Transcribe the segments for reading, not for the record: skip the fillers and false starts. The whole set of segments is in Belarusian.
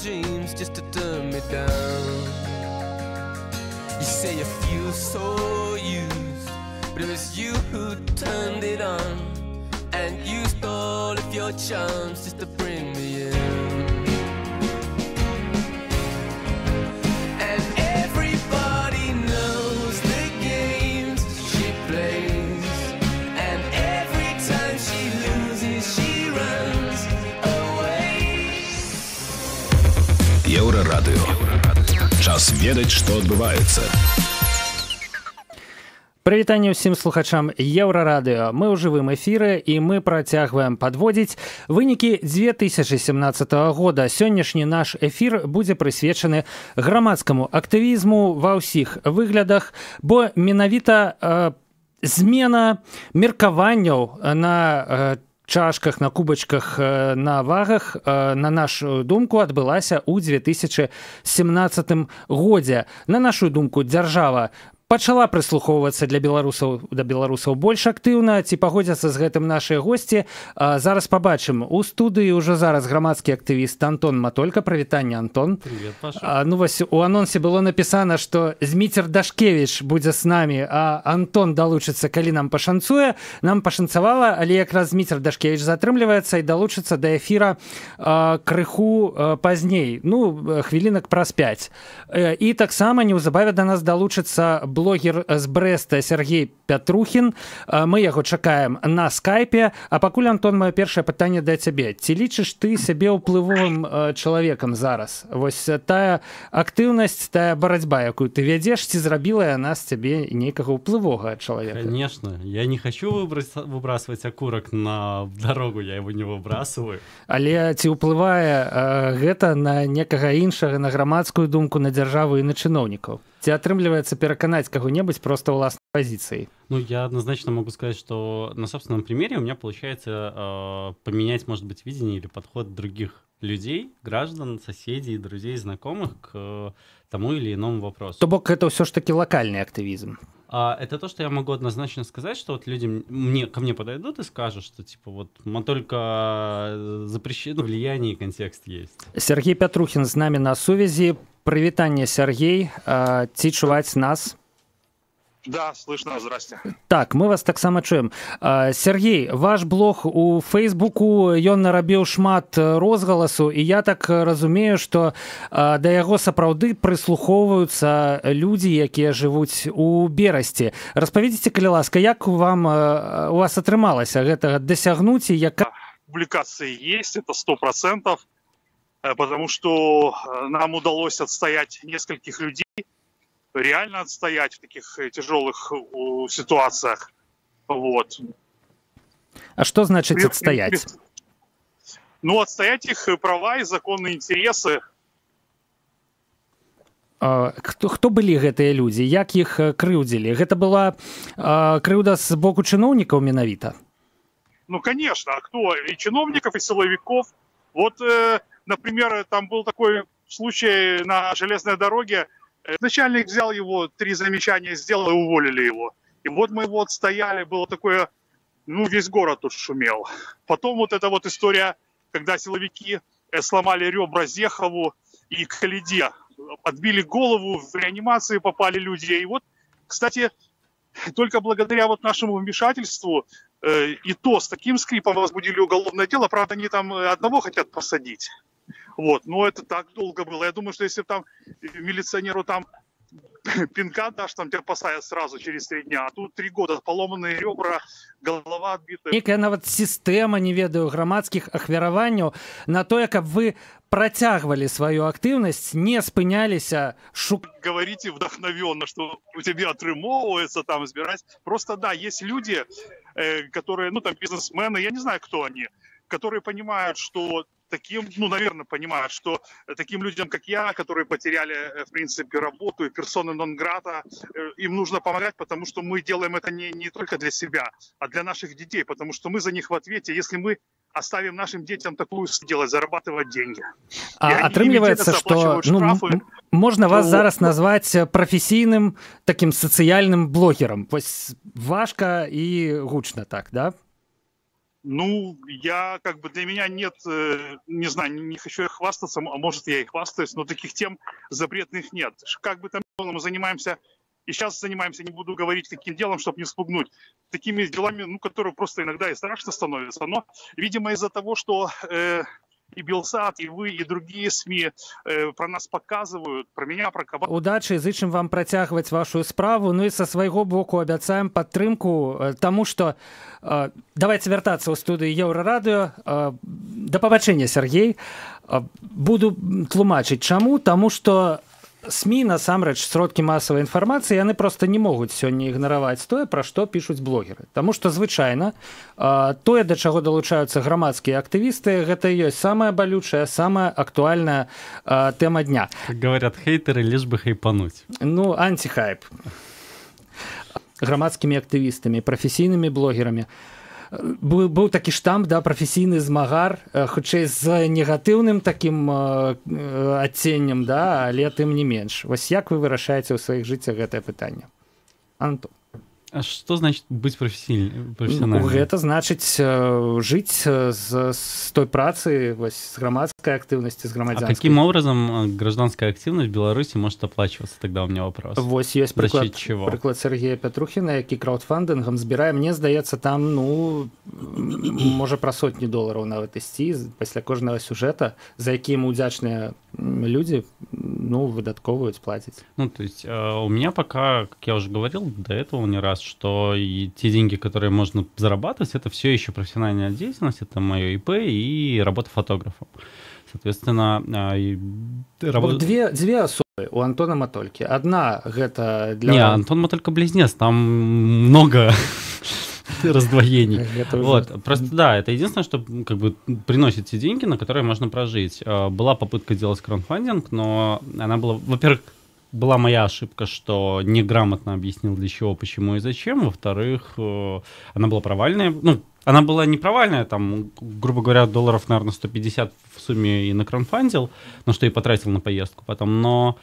dreams just to turn me down. You say you feel so used, but it was you who turned it on, and used all of your charms just to bring me in. And everybody knows the games she plays, and every time she loses she runs away. Еўрарадыё. Час ведаць, што адбываецца. Прывітанне ўсім слухачам Еўрарадыё. Мы ў жывым эфіры і мы працягваем падводзіць вынікі 2017 года. Сённяшні наш эфір будзе прысвечаны грамадскаму актывізму ва ўсіх выглядах, бо менавіта змена меркаванняў на чашках, на кубачках, на вагах, на нашу думку, адбылася ў 2017 годзе. На нашу думку, дзяржава пачала прыслухоўвацца да беларусаў больш актыўна. Ці пагодзяцца з гэтым нашыя госці? Зараз пабачым. У студыі ўжо зараз грамадскі актывіст Антон Матолька. Прывітанне, Антон. Привет, Паша. Ну вось у анонсе было напісана, што Зміцер Дашкевіч будзе з намі, а Антон далучыцца, калі нам пашанцуе. Нам пашанцавала, але якраз Зміцер Дашкевіч затрымліваецца і далучыцца да эфіра крыху пазней, хвілінак праз 5. І таксама неўзабаве да нас далучыцца блогер з Брэста Сергей Пятрухін. Мы яго чакаем на скайпе. А пакуль, Антон, маё першае пытанне да цябе. Ці лічыш ты сябе ўплывовым чалавекам зараз? Вось тая актыўнасць, тая барацьба, якую ты вядзеш, ці зрабіла яна з цябе нейкага ўплывовага чалавека? Конечно. Я не хочу выбрасывать окурок на дорогу, я его не выбрасываю. Але ці ўплывае гэта на некага іншага, на грамадскую думку, на дзяржаву і на чыноўнікаў? Ці атрымліваецца пераканаць каго-небудзь просто ўласнай позицией? Я однозначно могу сказать, что на собственном примере у меня получается поменять, может быть, видение или подход других людей, граждан, соседей, друзей, знакомых к тому или иному вопросу. То бок это все ж таки локальный активизм. Это то, что я могу однозначно сказать, что вот люди ко мне подойдут и скажут, что типа только запрещено влияние и контекст есть. Сергей Пятрухін з намі на сувязі. Прывітанне, Сергей. Ці чуваць нас? Да, слышно, здрасте. Так, мы вас таксама чуем. Сергей, ваш блог у Фейсбуку, ён нарабіў шмат розгаласу, і я так разумею, што да яго сапраўды прыслухоўваюцца людзі, якія жывуць у Берасці. Распавядзіце, калі ласка, як у вас атрымалася гэтага дасягнуць і яка... Публикации есть, это 100%, потому что нам удалось отстоять нескольких людей, реально отстоять в таких тяжелых ситуациях. Вот. А что значит отстоять? Отстоять их права и законные интересы. Хто былі гэтыя людзі? Як іх крыўдзілі? Гэта была крыўда з боку чыноўнікаў менавіта? Конечно. А кто? И чиновников, и силовиков. Например, там был такой случай на железной дороге. Начальник взял его, 3 замечания сделал и уволили его. И мы его отстояли, было такое, весь город тут шумел. Потом эта история, когда силовики сломали ребра Зехову и Калиде, отбили голову, в реанимации попали люди. И кстати, только благодаря нашему вмешательству и то с таким скрипом возбудили уголовное дело. Правда, они там одного хотят посадить. Но это так долго было. Я думаю, что если там милиционеру пинка дашь, тебя посадят сразу через 3 дня. А тут 3 года, поломанные ребра, голова отбита. Некая нават система, не ведаю, грамадскіх ахвяраванняў на тое, каб вы працягвалі сваю актыўнасць, не спыняліся. Говорите вдохновенно, что у тебя отрымоўваецца збирать. Просто да, есть люди, которые, бизнесмены, я не знаю, кто они, которые понимают, что наверное, понимают, что таким людям, как я, которые потеряли, в принципе, работу и персоны нон-грата, им нужно помогать, потому что мы делаем это не только для себя, а для наших детей, потому что мы за них в ответе, если мы оставим нашим детям такую делать, зарабатывать деньги. Атрымліваецца, што можна вас зараз назваць прафесійным таким сацыяльным блогерам. Вось важка і гучна так, да? Ну, для меня нет, не знаю, не хочу я хвастаться, а может я и хвастаюсь, но таких тем запретных нет. Как бы там ни было, мы занимаемся, и сейчас занимаемся, не буду говорить каким делом, чтобы не спугнуть, такими делами, которые просто иногда и страшно становятся. Но, видимо, из-за того, что и Белсат, и вы, и другие СМИ про нас показывают, про меня, про Кабак. Удачи, зычым вам працягваць вашу справу. Ну і са свайго боку абяцаем падтрымку, таму што давайте вяртацца ў студыю Еўрарадыё. Да пабачэння, Сергей. Буду тлумачыць чаму, таму што СМІ, насамрэч, сродкі масавай інфармацыі, яны проста не могуць сёння ігнараваць тое, пра што пішуць блогеры. Таму што звычайна тое, да чаго далучаюцца грамадскія актывісты, гэта і ёсць самая балючая, самая актуальная тэма дня. Как говорят хейтеры, лишь бы хайпануть. Ну, антихайп. Грамадскімі актывістамі, прафесійнымі блогерамі. Быў такі штамп, да, прафесійны змагар, хутчэй з негатыўным такім адценнем, да, але тым не менш. Вось як вы вырашаеце ў сваіх жыццях гэтае пытанне? Антон. А что значит быть профессиональным? Гэта значыць жыць з той працы, вось, з грамадскай актыўнасці, з грамадзянскай. А каким образом гражданская активность в Беларуси может оплачиваться? Тогда у меня вопрос. Вось ёсць прыклад Сергея Петрухіна, які краудфандынгам збірае. Мне здаецца, там, ну, можа пра $100 нават ісці пасля кожнага сюжэта, за які ему удзячныя люди, ну, выдатковывают, платить. Ну, то есть у меня пока, как я уже говорил до этого не раз, что и те деньги, которые можно зарабатывать, это все еще профессиональная деятельность, это мое ИП и работа фотографом. Соответственно, две особы у Антона Матольки. Одна гэта для... Не, Антон Матолька близнец, там много раздвоений. Вот. Просто да, это единственное, что как бы приносит те деньги, на которые можно прожить. Была попытка делать краудфандинг, но она была, во-первых, была моя ошибка, что неграмотно объяснил для чего, почему и зачем. Во-вторых, она была провальная. Ну, она была не провальная, там, грубо говоря, $150, наверное, в сумме и накраудфандил, но что и потратил на поездку потом, но...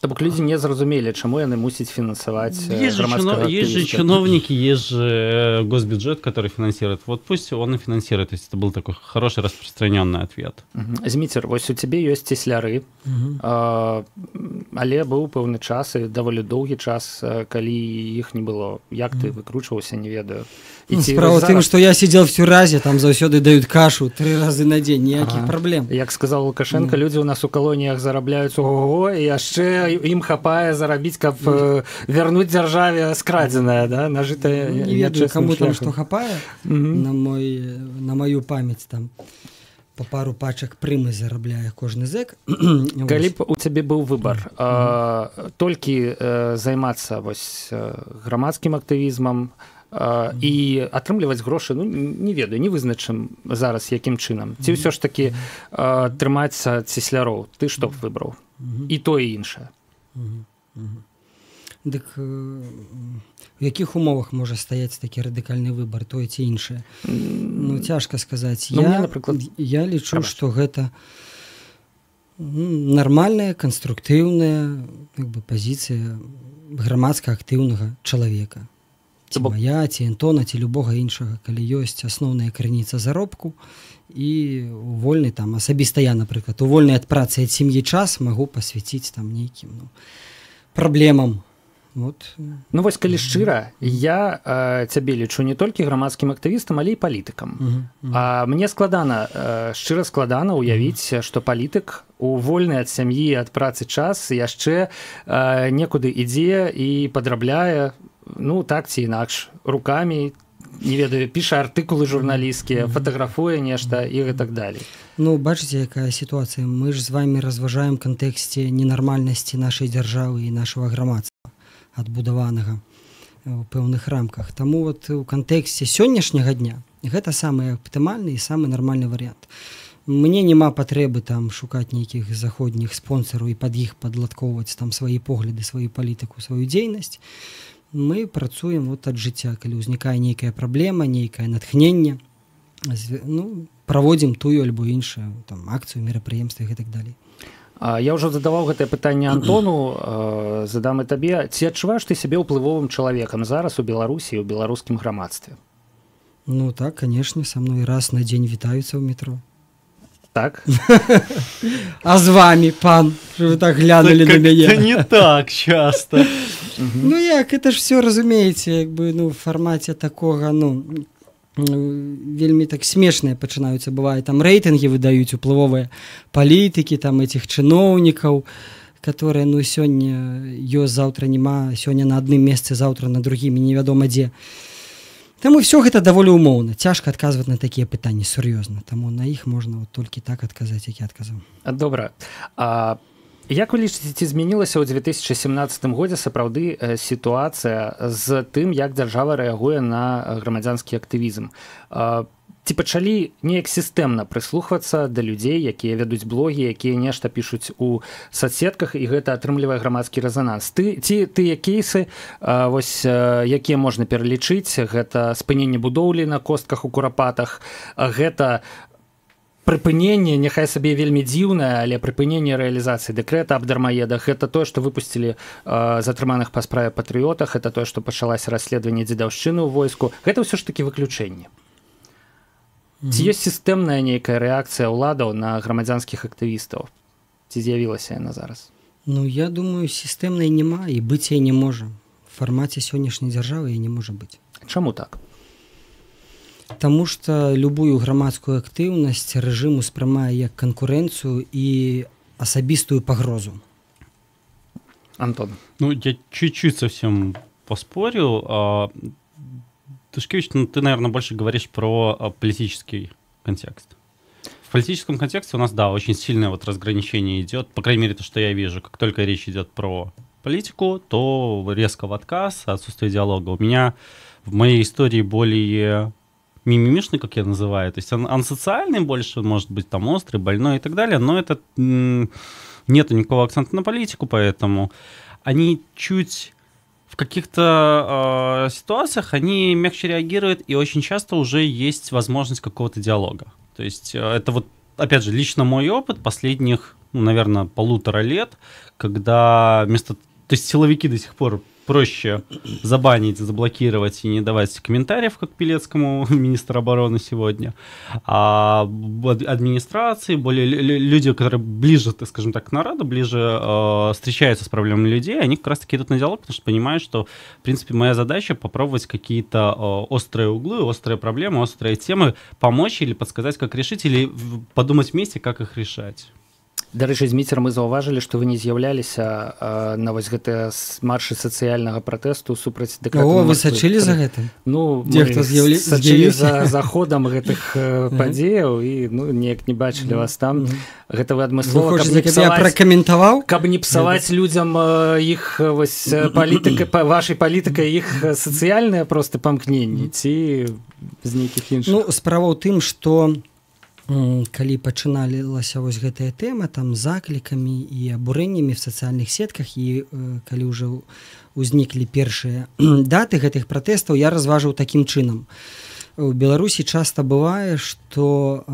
То бок люди не зразумелі, чаму яны мусяць фінансаваць грамадскага актывіста. Есть же чиновники, есть же госбюджет, который финансирует. Вот пусть он и финансирует. То есть это был такой хороший распространенный ответ. Зміцер, вось у цябе ёсць цесляры, але быў пэўны час і даволі доўгі час, калі іх не было. Як ты выкручваўся, не ведаю. Справа в тым, што я сидел в Тюразе, там заўсёды даюць кашу 3 разы на дзень, ніякіх праблем. Як сказаў Лукашенко, людзі ў нас у калоніях зарабляюць ого-го, і яшчэ ім хапае зарабіць, каб вярнуць дзяржаве скрадзенае, да, нажытае. Не ведаю, каму там што хапае, на маю памяць там по пару пачак прымы зарабляе кожны зэк. Калі б у цябе быў выбар толькі займацца вось грамадскім актывізмам і атрымліваць грошы, ну, не ведаю, не вызначым зараз якім чынам. Ці ўсё ж такі трымаць цесляроў? Ты што б выбраў? І то, і іншае. Дык у якіх умовах можа стаяць такі радыкальны выбар, тое ці іншае? Ну, цяжка сказаць. Я лічу, што гэта нармальная, канструктыўная пазіцыя грамадска актыўнага чалавека. Ці моя, ці Антона, ці любога іншага, калі ёсць асноўная крыніца заробку і вольны там асабіста я, напрыклад, у вольны ад працы ад сям'і час магу пасвяціць там нейкім праблемам. Вот. Ну вось калі шчыра, я цябе лічу не толькі грамадскім актывістам, але і палітыкам. А мне шчыра складана уявіць, што палітык у вольны ад сям'і, ад працы час яшчэ некуды ідзе і падрабляе, ну так ці інакш, рукамі, не ведаю, піша артыкулы журналісцкія, фатаграфуе нешта і так далей. Ну, бачыце, якая сітуацыя. Мы ж з вамі разважаем кантэксце ненармальнасці нашай дзяржавы і нашага грамадства, адбудаванага ў пэўных рамках. Таму вот у кантэксце сённяшняга дня гэта самы аптымальны і самы нармальны варыянт. Мне няма патрэбы там шукаць нейкіх заходніх спонсараў і пад іх падладкоўваць там свае погляды, сваю палітыку, сваю дзейнасць. Мы працуем вот ад жыцця, калі ўзнікае нейкая праблема, нейкае натхненне, ну, праводзім тую альбо іншую там акцыю, мерапрыемства і так далей. Я ўжо задаваў гэтае пытанне Антону, задам і табе. Ці адчуваеш ты сябе ўплывовым чалавекам зараз у Беларусі і ў беларускім грамадстве? Ну так, конечно, со мной раз на день вітаюцца ў метро. Так? А з вами, пан, что вы так глянули на меня? Это не так часто. Ну як, это ж все, разумееце, як бы, ну, в формате такого, ну, вельмі так смешныя пачынаюцца, бывае, там рэйтынгі выдаюць уплывовыя палітыкі, там этих чыноўнікаў, которые, ну, сёння ёсць, заўтра няма, сёння на адным месцы, заўтра на другім, невядома дзе. Таму все гэта даволі умоўна, цяжка адказваць на такія пытанні сур'ёзна, таму на іх можна вот толькі так адказаць, як я адказаў. Добра. Як вы лічыце, ці змянілася ў 2017 годзе сапраўды сітуацыя з тым, як дзяржава рэагуе на грамадзянскі актывізм? Ці пачалі неяк сістэмна прыслухвацца да людзей, якія вядуць блогі, якія нешта пішуць у соцсетках, і гэта атрымлівае грамадскі рэзананс? Ці тыя кейсы, вось, якія можна пералічыць, гэта спыненне будоўлі на костках у курапатах, гэта прыпыненне, няхай сабе вельмі дзіўнае, але прыпыненне рэалізацыі дэкрэта аб дармаедах, гэта тое, што выпусцілі затрыманых па справе патрыётах, гэта тое, што пачалася расследаванне дзедаўшчыны ў войску, гэта ўсё ж такі выключэнне. Ці ёсць сістэмная нейкая рэакцыя ўладаў на грамадзянскіх актывістаў? Ці з'явілася яна зараз? Ну, я думаю, сістэмнай няма і быць яе не можа. В фармаце сённяшняй дзяржавы яе не можа быць. Чаму так? Таму што любую грамадскую актыўнасць рэжым успрымае як канкурэнцыю і асабістую пагрозу. Антон. Ну, я чуть-чуть совсем поспорю. Тышкевич, ну, ты, наверное, больше говоришь про политический контекст. В политическом контексте у нас, да, очень сильное вот разграничение идет, по крайней мере, то, что я вижу. Как только речь идет про политику, то резко в отказ, отсутствие диалога. У меня в моей истории более мимимишный, как я называю, то есть он ансоциальный больше, может быть, там острый, больной и так далее, но это нету никакого акцента на политику, поэтому они чуть... В каких-то ситуациях они мягче реагируют, и очень часто уже есть возможность какого-то диалога. То есть это вот, опять же, лично мой опыт последних, ну, наверное, 1,5 лет, когда вместо... То есть силовики до сих пор проще забанить, заблокировать и не давать комментариев, как Пилецкому, министру обороны сегодня. А администрации, более люди, которые ближе, так скажем так, к народу, ближе встречаются с проблемами людей, они как раз-таки идут на диалог, потому что понимают, что, в принципе, моя задача попробовать какие-то острые углы, острые проблемы, острые темы помочь или подсказать, как решить, или подумать вместе, как их решать. Дарэчы, Зміцер, мы заўважылі, што вы не з'яўляліся на вось гэтыя маршы сацыяльнага пратэсту супраць дэкрэта. О, вы сачылі за гэтым? Ну, мы сачылі за заходам гэтых падзеяў і, ну, неяк не бачылі вас там. Гэта вы адмыслова, каб я пракаментаваў? Каб не псаваць людзям іх вось палітыкай, вашай палітыкай іх сацыяльныя проста памкненні ці з нейкіх іншых? Ну, справа ў тым, што калі пачыналася вось гэтая тэма там заклікамі і абурэннямі в сацыяльных сетках і калі ўжо ўзніклі першыя даты гэтых пратэстаў, я разважыў такім чынам. У Беларусі часта бывае, што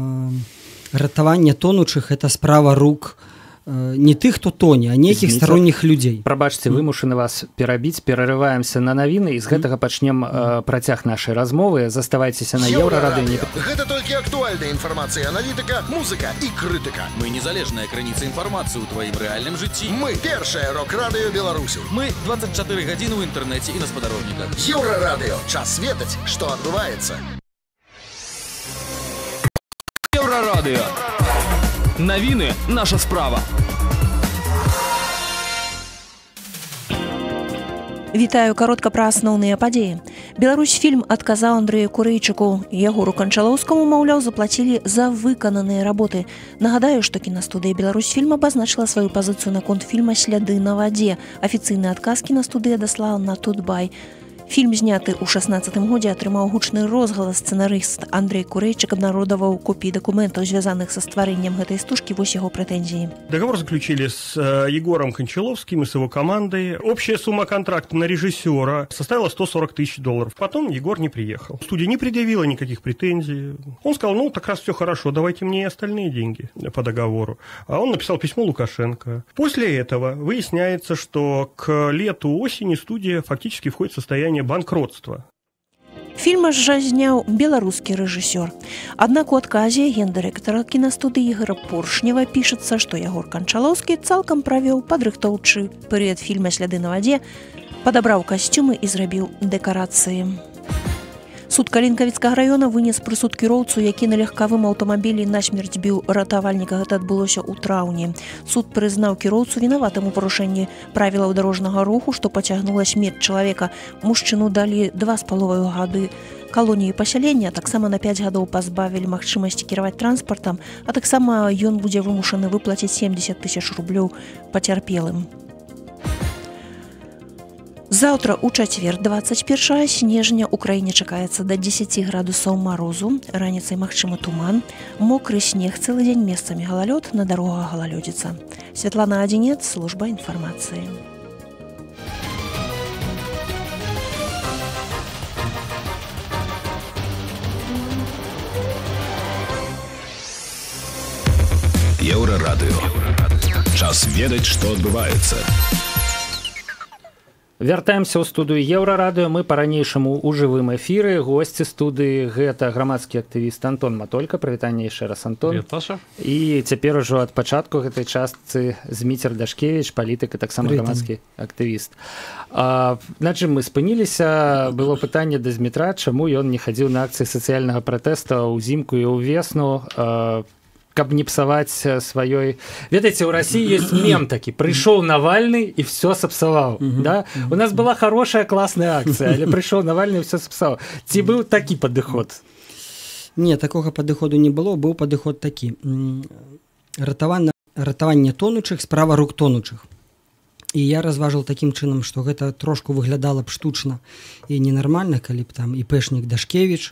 ратаванне тонучых — это справа рук не тых, хто тоне, а нейкіх сторонніх людзей. Прабачце, вымушаны вас перабіць, перарываемся на навіны і з гэтага пачнем працяг нашай размовы. Заставайцеся на Еўрарадыё. Гэта толькі актуальная інфармацыя, аналітыка, музыка і крытыка. Мы незалежная крыніца інфармацыі ў тваім рэальным жыцці. Мы першае рок-радыё Беларусі. Мы 24 гадзіны ў інтэрнэце і на спадарожніках. Еўрарадыё. Час ведаць, што адбываецца. Еўрарадыё. Навіны — наша справа. Вітаю, каротка пра асноўныя падзеі. Беларусьфільм адказаў Андрэю Курэйчыку. Ягору Канчалоўскаму, маўляў, заплацілі за выкананыя работы. Нагадаю, што кінастудыя Беларусьфільм абазначыла сваю пазіцыю наконт фільма «Сляды на вадзе». Афіцыйны адказ кінастудыя даслала на Тутбай. Фільм, зняты ў 16-м годзе, атрымаў гучны розгалас. Сцэнарыст Андрей Курэйчык абнародаваў копіі дакументаў, звязаных са стварэннем гэтай стужкі. Вось яго прэтэнзіі. Договор заключили с Егором Кончаловским и с его командой. Общая сумма контракта на режиссера составила $140 тысяч. Потом Егор не приехал. Студия не предъявила никаких претензий. Он сказал, ну, так раз все хорошо, давайте мне и остальные деньги по договору. А он написал письмо Лукашенко. После этого выясняется, что к лету-осени студия фактически входит в состояние банкротства. Фільм жа зняў беларускі рэжысёр. Аднак у адказе гендырэктара кінастудыі Ігора Поршнева пішацца, што Ягор Канчалоўскі цалкам правёў падрыхтоўчы перыяд фільма «Сляды на вадзе», падабраў касцюмы і зрабіў дэкарацыі. Суд Калінкавіцкага раёна вынес прысуд кіроўцу, які на легкавым аўтамабілі насмерць біў ратавальніка. Гэта адбылося ў траўні. Суд прызнаў кіроўцу вінаватым у парушэнні правілаў дарожнага руху, што пацягнула смерць чалавека. Мужчыну далі 2,5 гады калоніі пасялення, таксама на 5 гадоў пазбавілі магчымасці кіраваць транспартам, а таксама ён будзе вымушаны выплаціць 70 000 рублёў пацярпелым. Заўтра ў чацвер, 21 снежня, у краіне чакаецца да 10 градусаў марозу, раніцай магчымы туман, мокры снег, цэлы дзень месцамі галалёд, на дарогах галалёдзіца. Святлана Адзінец, служба інфармацыі. Еўрарадыё. Час ведаць, што адбываецца. Вяртаемся ў студыю Еўрарадыё. Мы па-ранейшаму ў жывым эфіры. Госці студыі гэта грамадскі актывіст Антон Матолька. Прывітанне яшчэ раз, Антон. Привет, Паша. І цяпер ужо ад пачатку гэтай частцы Зміцер Дашкевіч, палітык і таксама грамадскі актывіст. На чым мы спыніліся? Было пытанне да Змітра, чаму ён не хадзіў на акцыі сацыяльнага пратэста ўзімку і ўвесну, каб не псаваць сваёй... Ведаеце, у России есть мем такі: прыйшоў Навальны і все сапсаваў. Да? У нас была хорошая класная акцыя, але прыйшоў Навальны і все сапсаваў. Ці быў такі падыход? Не, такога падыходу не было, быў падыход такі. Ратаванне тонучых, справа рук тонучых. І я разважыў такім чынам, што гэта трошку выглядала б штучна і ненармальна, калі б там іпэшнік Дашкевіч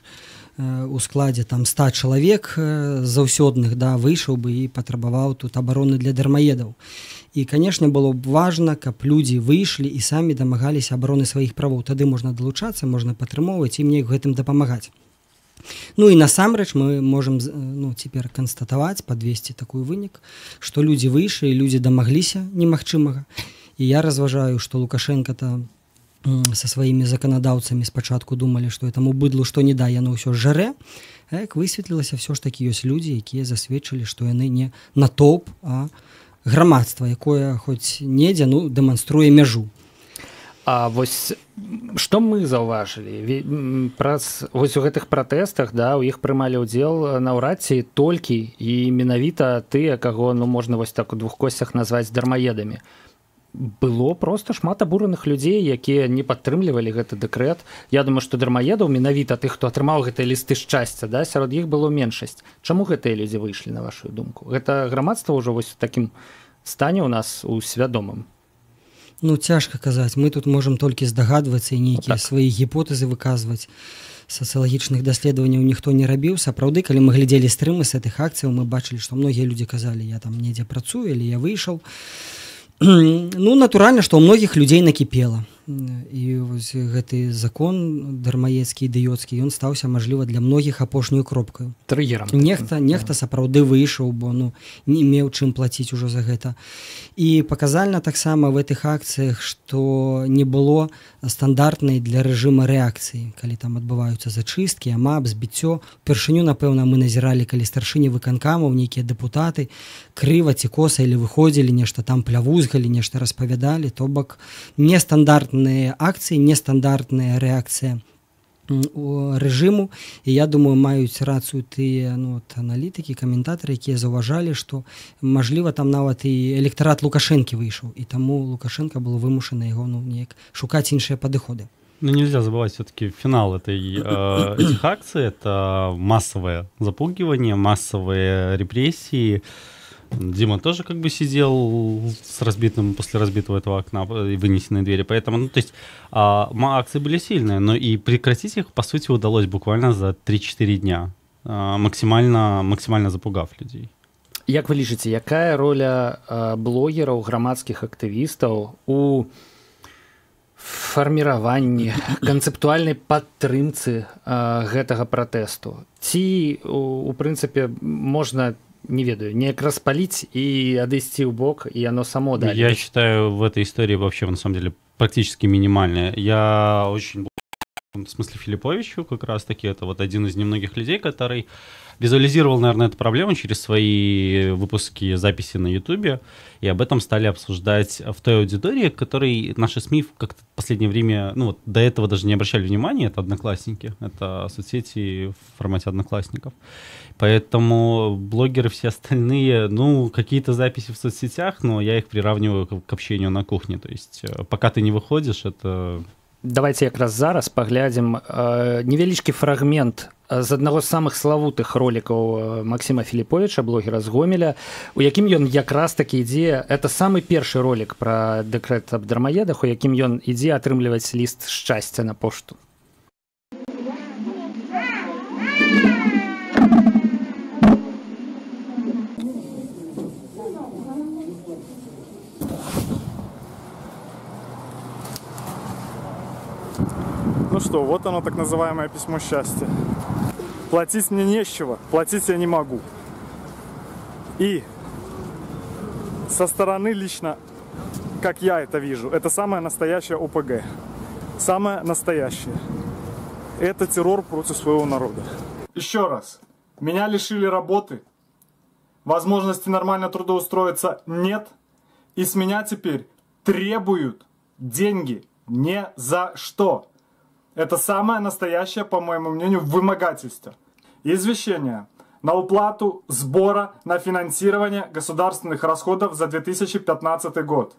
у складзе там 100 чалавек заўсёдных, да, выйшаў бы і патрабаваў тут абароны для дармаедаў. І, канешне, было б важна, каб людзі выйшлі і самі дамагаліся абароны сваіх правоў. Тады можна далучацца, можна падтрымоўваць і мне гэтым дапамагаць. Ну і насамрэч мы можам цяпер канстатаваць, падвесці такой вынік, што людзі выйшлі, людзі дамагліся немагчымага. І я разважаю, што Лукашенко-то со сваімі заканадаўцамі спачатку думалі, што этому быдлу што не да, яно ўсё жарэ. Як высветлілася, все ж такі ёсць людзі, якія засведчылі, што яны не натоўп, а грамадства, якое хоць недзе дэманструе мяжу. А вось што мы заўважылі? Вось у гэтых пратэстах, да, у іх прымалі ўдзел наўрад ці толькі і менавіта тыя, каго можна вось так у двух косцях назваць дармаедамі. Было просто шмат абураных людзей, якія не падтрымлівалі гэты дэкрэт. Я думаю, што дармаедаў, менавіта тых, хто атрымаў гэтыя лісты шчасця, да, сярод іх было меншасць. Чаму гэтыя людзі выйшлі, на вашу думку? Гэта грамадства ўжо вось у такім стане ў нас у свядомым? Ну, цяжка казаць. Мы тут можам толькі здагадвацца і нейкія свае гіпотэзы выказваць. Сацыялагічных даследаванняў ніхто не рабіў. Сапраўды, калі мы глядзелі стрымы з гэтых акцыяў, мы бачылі, што многія людзі казалі: я там недзе працую, или я выйшаў. Ну, натуральна, што ў многіх людзей накіпела. І вось гэты закон дармаедскі, ідыёцкі, ён стаўся, мажліва, для многіх апошнюю кропкаю. Трыгерам. Нехта сапраўды выйшаў, бо не меў чым плаціць ужо за гэта. І паказальна таксама в гэтых акцыях, што не было стандартнай для рэжыма рэакцыі, калі там адбываюцца зачысткі, амап, збіццё. Упершыню, напэўна, мы назіралі, калі старшыні выканкамаў, нейкія дэпутаты крыва ці коса или выходзілі, нешта там плявузгалі, нешта распавядалі, то бок нестандартныя акцыі, нестандартная рэакцыя рэжыму. І я думаю, маюць рацыю тыя аналітыкі, каментатары, якія заўважалі, што мажліва там нават і электарат Лукашэнкі выйшаў, і таму Лукашенко было вымушана яго неяк шукаць іншыя падыходы. Ну, нельзя забывать все-таки финал этих акций. Это массовое запугивание, массовые репрессии. Дима тоже как бы сидел с разбитым, после разбитого этого окна и вынесенной двери. Поэтому, то есть, акции были сильные, но и прекратить их, по сути, удалось буквально за 3-4 дня, максимально запугав людей. Як вы лічыце, якая роля блогераў, грамадскіх актывістаў у фарміраванні, канцэптуальнай падтрымцы гэтага пратэсту? Ці, у прынцыпе, можна, не ведаю, неяк распаліць і адысці ў бок, і оно само далі? Я считаю, в этой истории вообще, на самом деле, практически минимальное. Я очень в смысле Филипповичу как раз-таки. Это вот один из немногих людей, который визуализировал, наверное, эту проблему через свои выпуски, записи на Ютубе, и об этом стали обсуждать в той аудитории, которой наши СМИ как-то в последнее время, ну вот до этого даже не обращали внимания, это Одноклассники, это соцсети в формате Одноклассников. Поэтому блогеры все остальные, ну, какие-то записи в соцсетях, но я их приравниваю к общению на кухне, то есть пока ты не выходишь, это... Давайте якраз зараз паглядзім невялічкі фрагмент з аднаго з самых славутых ролікаў Максіма Філіпповіча, блогера з Гомеля, у якім ён якраз такі ідзе, это самы першы ролік пра дэкрэт аб дармаедах, у якім ён ідзе атрымліваць ліст шчасця на пошту. Ну что, вот оно, так называемое письмо счастья. Платить мне нечего, платить я не могу. И со стороны лично, как я это вижу, это самое настоящее ОПГ. Самое настоящее. Это террор против своего народа. Еще раз. Меня лишили работы. Возможности нормально трудоустроиться нет. И с меня теперь требуют деньги ни за что. Это самое настоящее, по моему мнению, вымогательство. Извещение на уплату сбора на финансирование государственных расходов за 2015 год.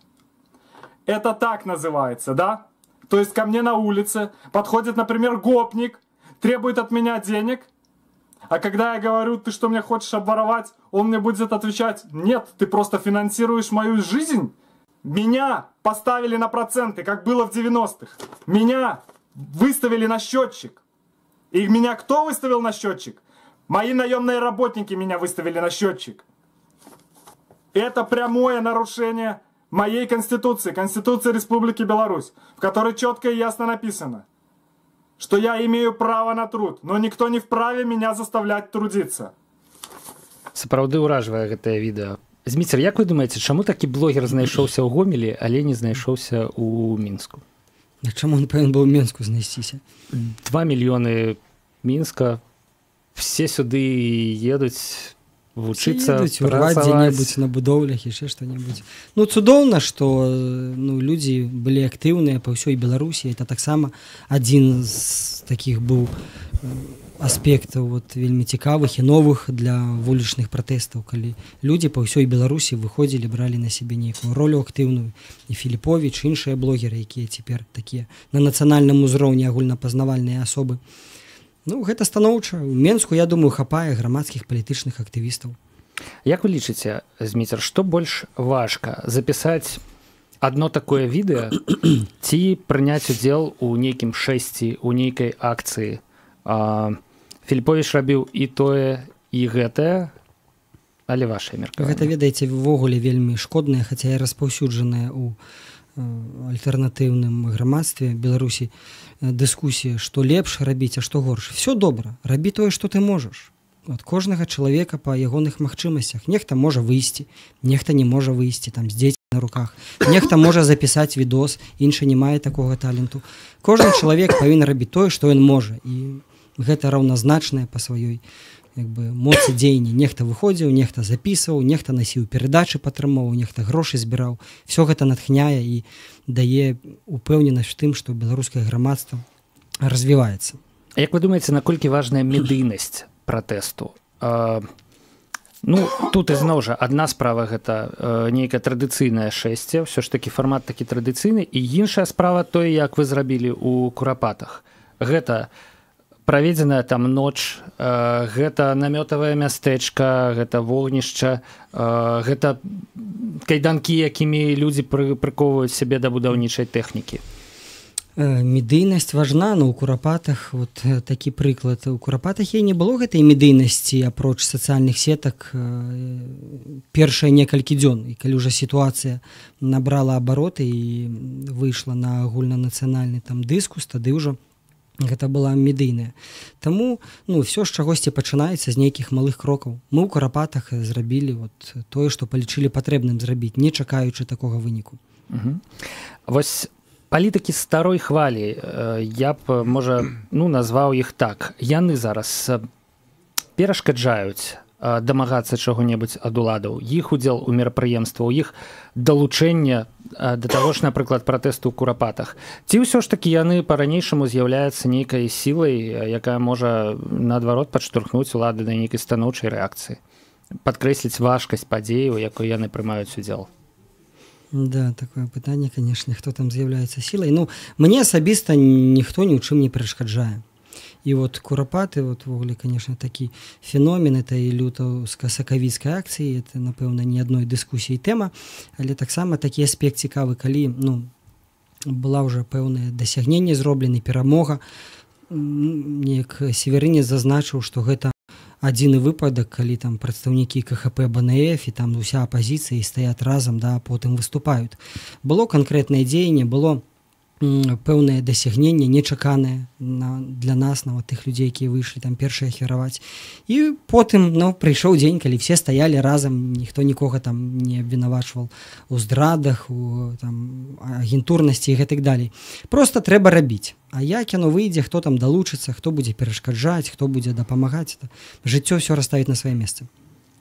Это так называется, да? То есть ко мне на улице подходит, например, гопник, требует от меня денег, а когда я говорю, ты что, мне хочешь обворовать, он мне будет отвечать, нет, ты просто финансируешь мою жизнь. Меня поставили на проценты, как было в 90-х. Меня выставили на счетчик. И меня кто выставил на счетчик? Мои наемные работники меня выставили на счетчик. Это прямое нарушение моей Конституции, Конституции Республики Беларусь, в которой четко и ясно написано, что я имею право на труд, но никто не вправе меня заставлять трудиться. Сапраўды ўражвае гэтае відэо. Зміцер, як вы думаеце, чаму такі блогер знайшоўся ў Гомелі, але не знайшоўся ў Мінску? А чаму он павінен быў у Мінску знайсціся? 2 мільёны Мінска, все сюды едуць вучыцца, урваць дзе-небудзь на будоўлях, яшчэ што-небудзь. Ну, цудоўна, што людзі былі актыўныя па ўсёй Беларусі. Это таксама адзін з такіх быў аспектаў вельмі цікавых і новых для вулічных пратэстаў, калі людзі па ўсёй Беларусі выходзілі, бралі на сябе нейкую ролю актыўную. І Філіпповіч, іншыя блогеры, якія цяпер такія на нацыянальным узроўні агульнапазнавальныя асобы. Ну, гэта станоўча. У Менску, я думаю, хапае грамадскіх палітычных актывістаў. Як вы лічыце, Зміцер, што больш важка, запісаць адно такое відэа ці прыняць удзел у нейкім шэсці, у нейкай акцыі? Філіпповіч рабіў і тое, і гэтае, але вашае меркаванне. Гэта, ведаеце, ўвогуле вельмі шкоднае, хаця і распаўсюджанае ў альтэрнатыўным грамадстве Беларусі дыскусія, што лепш рабіць, а што горш. Всё добра, рабі тое, што ты можаш. Ад кожнага чалавека па ягоных магчымасцях. Нехта можа выйсці, нехта не можа выйсці, там, з дзецьмі на руках. Нехта можа запісаць відос, іншы не мае такога таленту. Кожны чалавек павінен рабіць тое, што ён можа. І гэта раўназначнае па сваёй моцы дзеянні. Нехта выходзіў, нехта запісваў, нехта насіў перадачы, падтрымоўваў, нехта грошы збіраў. Всё гэта натхняе і дае упэўненасць у тым, што беларускае грамадства развіваецца. А як вы думаеце, наколькі важная медыйнасць пратэсту? Ну, тут ізноў жа адна справа гэта нейкае традыцыйнае шэсце, ўсё ж такі фармат такі традыцыйны, і іншая справа тое, як вы зрабілі ў Курапатах. Гэта праведзеная там ноч, гэта намётавае мястэчка, гэта вогнішча, гэта кайданкі, якімі людзі прыковваюць сябе да будаўнічай тэхнікі. Медыйнасць важна, но ў Курапатах такі прыклад. У Курапатах і не было гэтай медыйнасці апроч сацыяльных сетак першыя некалькі дзён. І калі ўжо сітуацыя набрала абароты і выйшла на агульнанацыянальны там дыскус, тады ўжо гэта была медыйная. Таму ўсё з чагосьці пачынаецца з нейкіх малых крокаў. Мы ў Курапатах зрабілі тое, што палічылі патрэбным зрабіць, не чакаючы такога выніку. Вось палітыкі старой хвалі, я б, можа, назваў іх так. Яны зараз перашкаджаюць дамагацца чаго-небудзь ад уладаў, іх удзел у мерапрыемства, у іх далучэнне да таго ж, напрыклад, пратэсту ў курапатах. Ці ўсё ж такі яны па-ранейшаму з'яўляюцца нейкай сілай, якая можа, наадварот, падштурхнуць улады да нейкай станоўчай рэакцыі, падкрэсліць важкасць падзей, у якой яны прымаюць удзел? Да, такое пытанне, конечно, хто там з'яўляецца сілай. Мне асабіста ніхто ні ў чым не перашкаджае. І вот курапаты, вот ввогуле, конечно, такі феномен этой лютаўска-сакавіцкай акцыі, это, напэўна, не адной дыскусіі тэма, але таксама такі аспект цікавы, калі была ўжо пэўнае дасягненне зроблены, перамога. Неяк Северынец зазначыў, што гэта адзіны выпадак, калі там прадстаўнікі КХП, БНФ і там уся апазіцыя стаят разам, да, потым выступаюць. Было канкрэтнае дзеянне, было пэўнае дасягненне, нечаканае для нас, нават тых людзей, якія выйшлі там першыя ахвяраваць. І потым прыйшоў дзень, калі все стаялі разам, ніхто нікога там не абвінавачваў у здрадах, у агентурнасці і гэтак далей. Проста трэба рабіць. А як яно выйдзе, хто там далучыцца, хто будзе перашкаджаць, хто будзе дапамагаць, жыццё ўсё расставіць на свае месцы.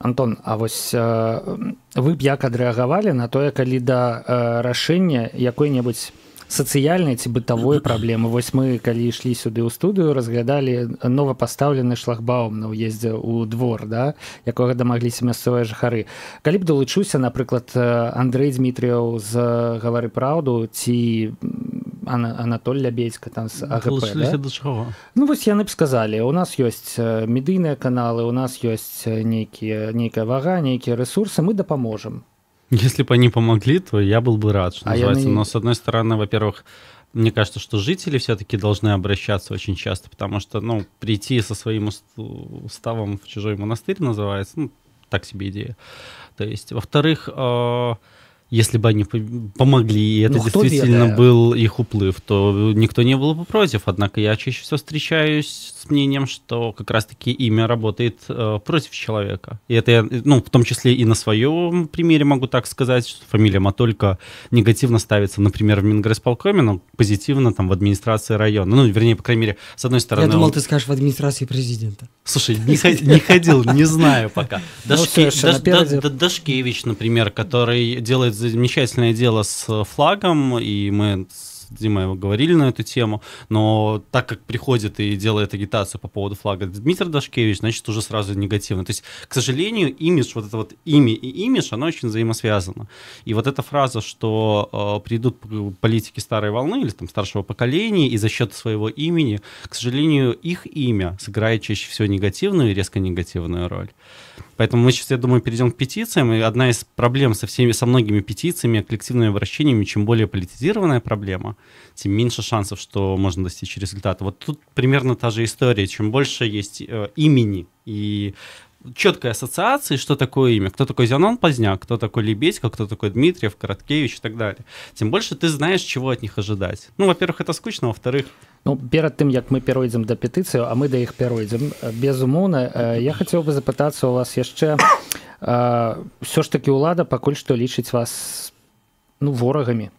Антон, а вось вы б як адрэагавалі на тое, калі да рашэння якой-небудзь сацыяльнай ці бытавой праблемы? Вось мы, калі ішлі сюды ў студыю, разглядалі новапастаўлены шлагбаум на ўездзе ў двор, да, якога дамагліся мясцовыя жыхары. Калі б далучыўся, напрыклад, Андрэй Дмітрыяў з «Гавары праўду» ці Анатоль Лябедзька там з АГП, да? Вось яны б сказалі, у нас ёсць медыйныя каналы, у нас ёсць нейкая вага, нейкія рэсурсы, мы дапаможам. Если бы они помогли, то я был бы рад, что называется. Но, с одной стороны, во-первых, мне кажется, что жители все-таки должны обращаться очень часто, потому что, прийти со своим уставом в чужой монастырь называется, так себе идея. То есть, во-вторых, если бы они помогли, и это действительно был их уплыв, то никто не был бы против. Однако я чаще всего встречаюсь с мнением, что как раз-таки имя работает против человека. И это я, в том числе и на своем примере могу так сказать, что фамилия Матолько негативно ставится, например, в Минграйисполкоме, но позитивно там в администрации района. Вернее, по крайней мере, с одной стороны... Я думал, ты скажешь в администрации президента. Слушай, не ходил, не знаю пока. Дашкевич, например, который делает замечательное дело с флагом, и мы с Димой говорили на эту тему, но так как приходит и делает агитацию по поводу флага Дмитрий Дашкевич, значит, уже сразу негативно. То есть, к сожалению, имидж, вот это вот имя и имидж, оно очень взаимосвязано. И вот эта фраза, что придут политики старой волны или там старшего поколения, и за счет своего имени, к сожалению, их имя сыграет чаще всего негативную и резко негативную роль. Поэтому мы сейчас, я думаю, перейдем к петициям. И одна из проблем со многими петициями, коллективными обращениями, чем более политизированная проблема, тем меньше шансов, что можно достичь результата. Вот тут примерно та же история. Чем больше есть имени и четкой ассоциации, что такое имя, кто такой Зенон Поздняк, кто такой Лебедько, кто такой Дмитриев, Короткевич и так далее, тем больше ты знаешь, чего от них ожидать. Во-первых, это скучно, во-вторых... Перад тым, як мы перайдзем да петыцыю, а мы да іх перайдзем, безумоўна, я хацеў бы запытацца у вас яшчэ, ўсё ж такі ўлада пакуль што лічыць вас ворагамі,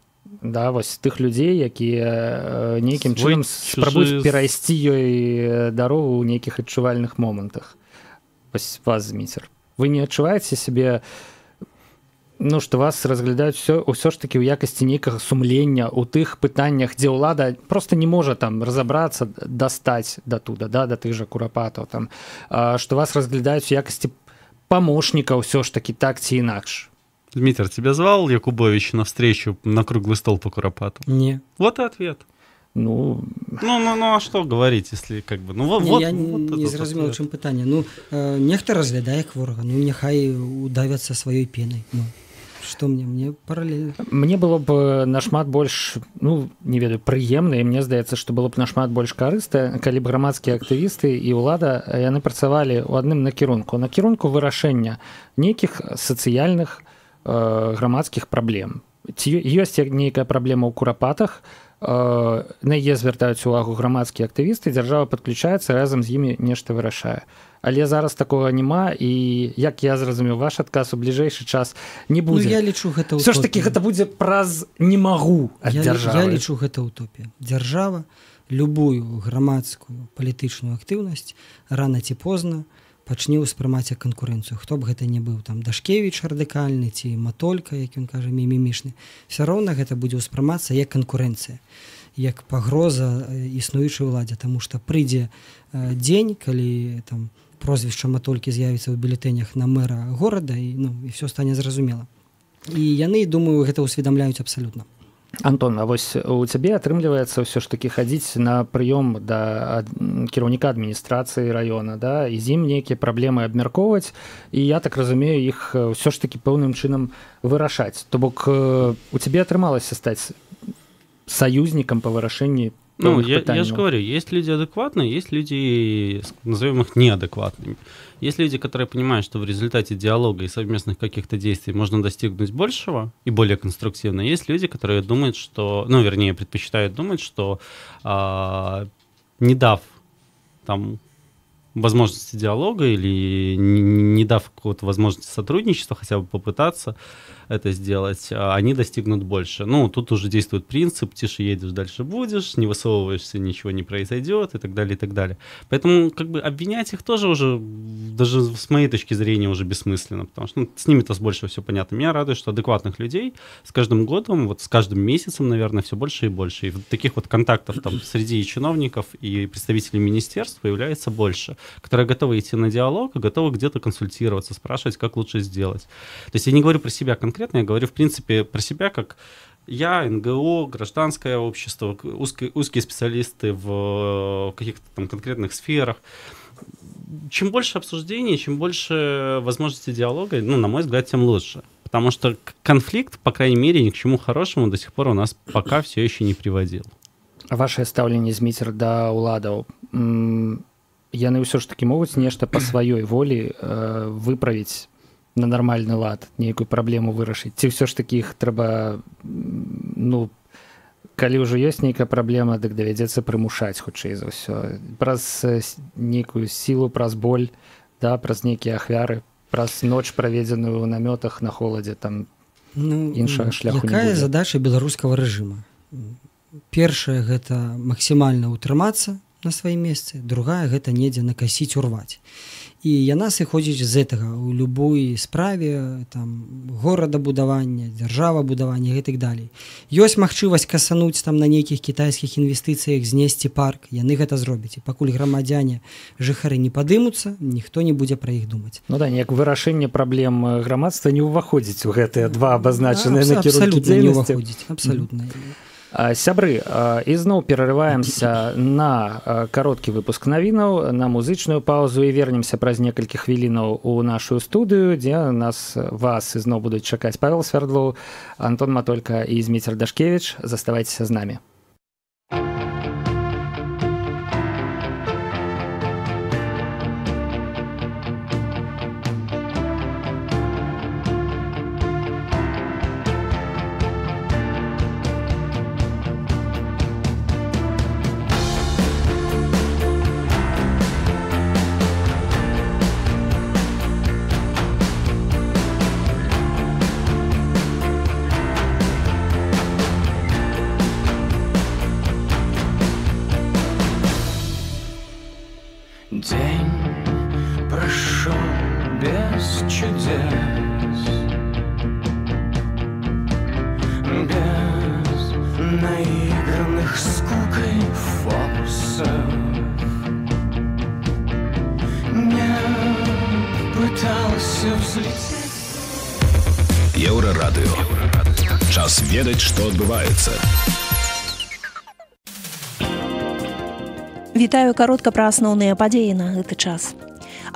да, вось тых людзей, якія нейкім чынам спрабуюць перайсці ёй дарогу ў нейкіх адчувальных момантах. Вось вас, Зміцер, вы не адчуваеце сябе, што вас разглядаюць ўсё ж такі ў якасці нейкага сумлення ў тых пытаннях, дзе ўлада проста не можа там разабрацца, дастаць датуда, да тых жа курапатаў, там, што вас разглядаюць у якасці памочніка ўсё ж такі так ці інакш. Дмитрий, тебя звал Якубович на встречу на круглый стол по курапату? Не. Вот и ответ. А что говорить, если как бы... Я не зразумеў, чым пытанне. Нехта разглядае як ворага, няхай удавяцца сваёй пенай. Што мне паралельна? Мне было б нашмат больш, не ведаю, прыемна, і мне здаецца, што было б нашмат больш карысна, калі б грамадскія актывісты і ўлада, яны працавалі ў адным накірунку вырашэння нейкіх сацыяльных грамадскіх праблем. ці ёсць нейкая праблема ў курапатах, на яе звяртаюць увагу грамадскія актывісты, дзяржава падключаецца, разам з імі нешта вырашае. Але зараз такога няма, і як я зразумеў, ваш адказ у бліжэйшы час не будзе. Я лічу гэта утопія. Все ж таки гэта будзе праз не магу ад дзяржавы. Я лічу гэта утопія. Дзяржава любую грамадскую палітычную актыўнасць рана ці позна пачне ўспрымаць як канкурэнцыю. Хто б гэта не быў, там Дашкевіч радыкальны ці Матолька, як ён кажа, мімімішны, все роўна гэта будзе ўспрымацца як канкурэнцыя, як пагроза існуючай уладзе, таму што прыйдзе дзень, калі там прозвішча Матолькі з'явіцца ў бюлетэнях на мэра горада, і все стане зразумела. І яны, думаю, гэта ўсведамляюць абсалютна. Антон, а вось у цябе атрымліваецца ўсё ж такі хадзіць на прыём да кіраўніка адміністрацыі раёна, да, і з ім нейкія праблемы абмяркоўваць, і я так разумею, іх ўсё ж такі пэўным чынам вырашаць. То бок у цябе атрымалася стаць саюзнікам па вырашэнні пэўных пытанняў. Я же говорю, есть люди адекватные, есть люди, назовем их неадекватными. Есть люди, которые понимают, что в результате диалога и совместных каких-то действий можно достигнуть большего и более конструктивно. Есть люди, которые думают, что, предпочитают думать, что не дав там возможности диалога или не дав какой-то возможности сотрудничества, хотя бы попытаться это сделать, они достигнут больше. Тут уже действует принцип: тише едешь, дальше будешь, не высовываешься, ничего не произойдет, и так далее, и так далее. Поэтому обвинять их тоже уже, даже с моей точки зрения, уже бессмысленно, потому что с ними-то больше все понятно. Меня радует, что адекватных людей с каждым годом, с каждым месяцем, наверное, все больше и больше. И таких контактов там среди чиновников и представителей министерств появляется больше, которые готовы идти на диалог, готовы где-то консультироваться, спрашивать, как лучше сделать. То есть я не говорю про себя конкретно, я говорю, в принципе, про себя как я, НГО, гражданское общество, узкие специалисты в каких-то там конкретных сферах. Чем больше обсуждений, чем больше возможностей диалога, на мой взгляд, тем лучше. Потому что конфликт, по крайней мере, ни к чему хорошему до сих пор у нас пока все еще не приводил. Ваше стаўленне, Зміцер, да ўладаў, яны ўсё ж таки могуць нешта па сваёй волі выправіць на нармальны лад, нейкую праблему вырашыць? Ці ўсё ж таки іх трэба, калі ўжо ёсць нейкая праблема, дык давядзецца прымушаць хутчэй за ўсё праз нейкую сілу, праз боль, да, праз нейкія ахвяры, праз ноч, праведзеную ў намётах на холадзе, там іншага шляху не будзе. Якая задача беларускага рэжыма? Першая — гэта максімальна ўтрымацца на сваім месцы, другая — гэта недзе накасіць, урваць. І яна сыходзіць з гэтага ў любой справе, там горадабудавання, дзяржавабудавання і так далей. Ёсць магчымасць касануць там на нейкіх кітайскіх інвестыцыях, знесці парк, яны гэта зробяць. І пакуль грамадзяне, жыхары не падымуцца, ніхто не будзе пра іх думаць. Неяк вырашэнне праблем грамадства не ўваходзіць у гэтыя два абазначаныя накірункі дзейнасці. Абсалютна. Сябры, ізноў перарываемся на кароткі выпуск навінаў, на музычную паузу і вернемся праз некалькі хвілінаў у нашу студыю, дзе вас ізноў будуць чакаць Павел Свярдлоў, Антон Матолька і Зміцер Дашкевіч. Заставайцеся з намі. День прошел без чудес, без наигранных скукой фокусов. Не пытался взлететь. Еўрарадыё. Час ведаць, што адбываецца. Вітаю, каротка пра асноўныя падзеі на гэты час.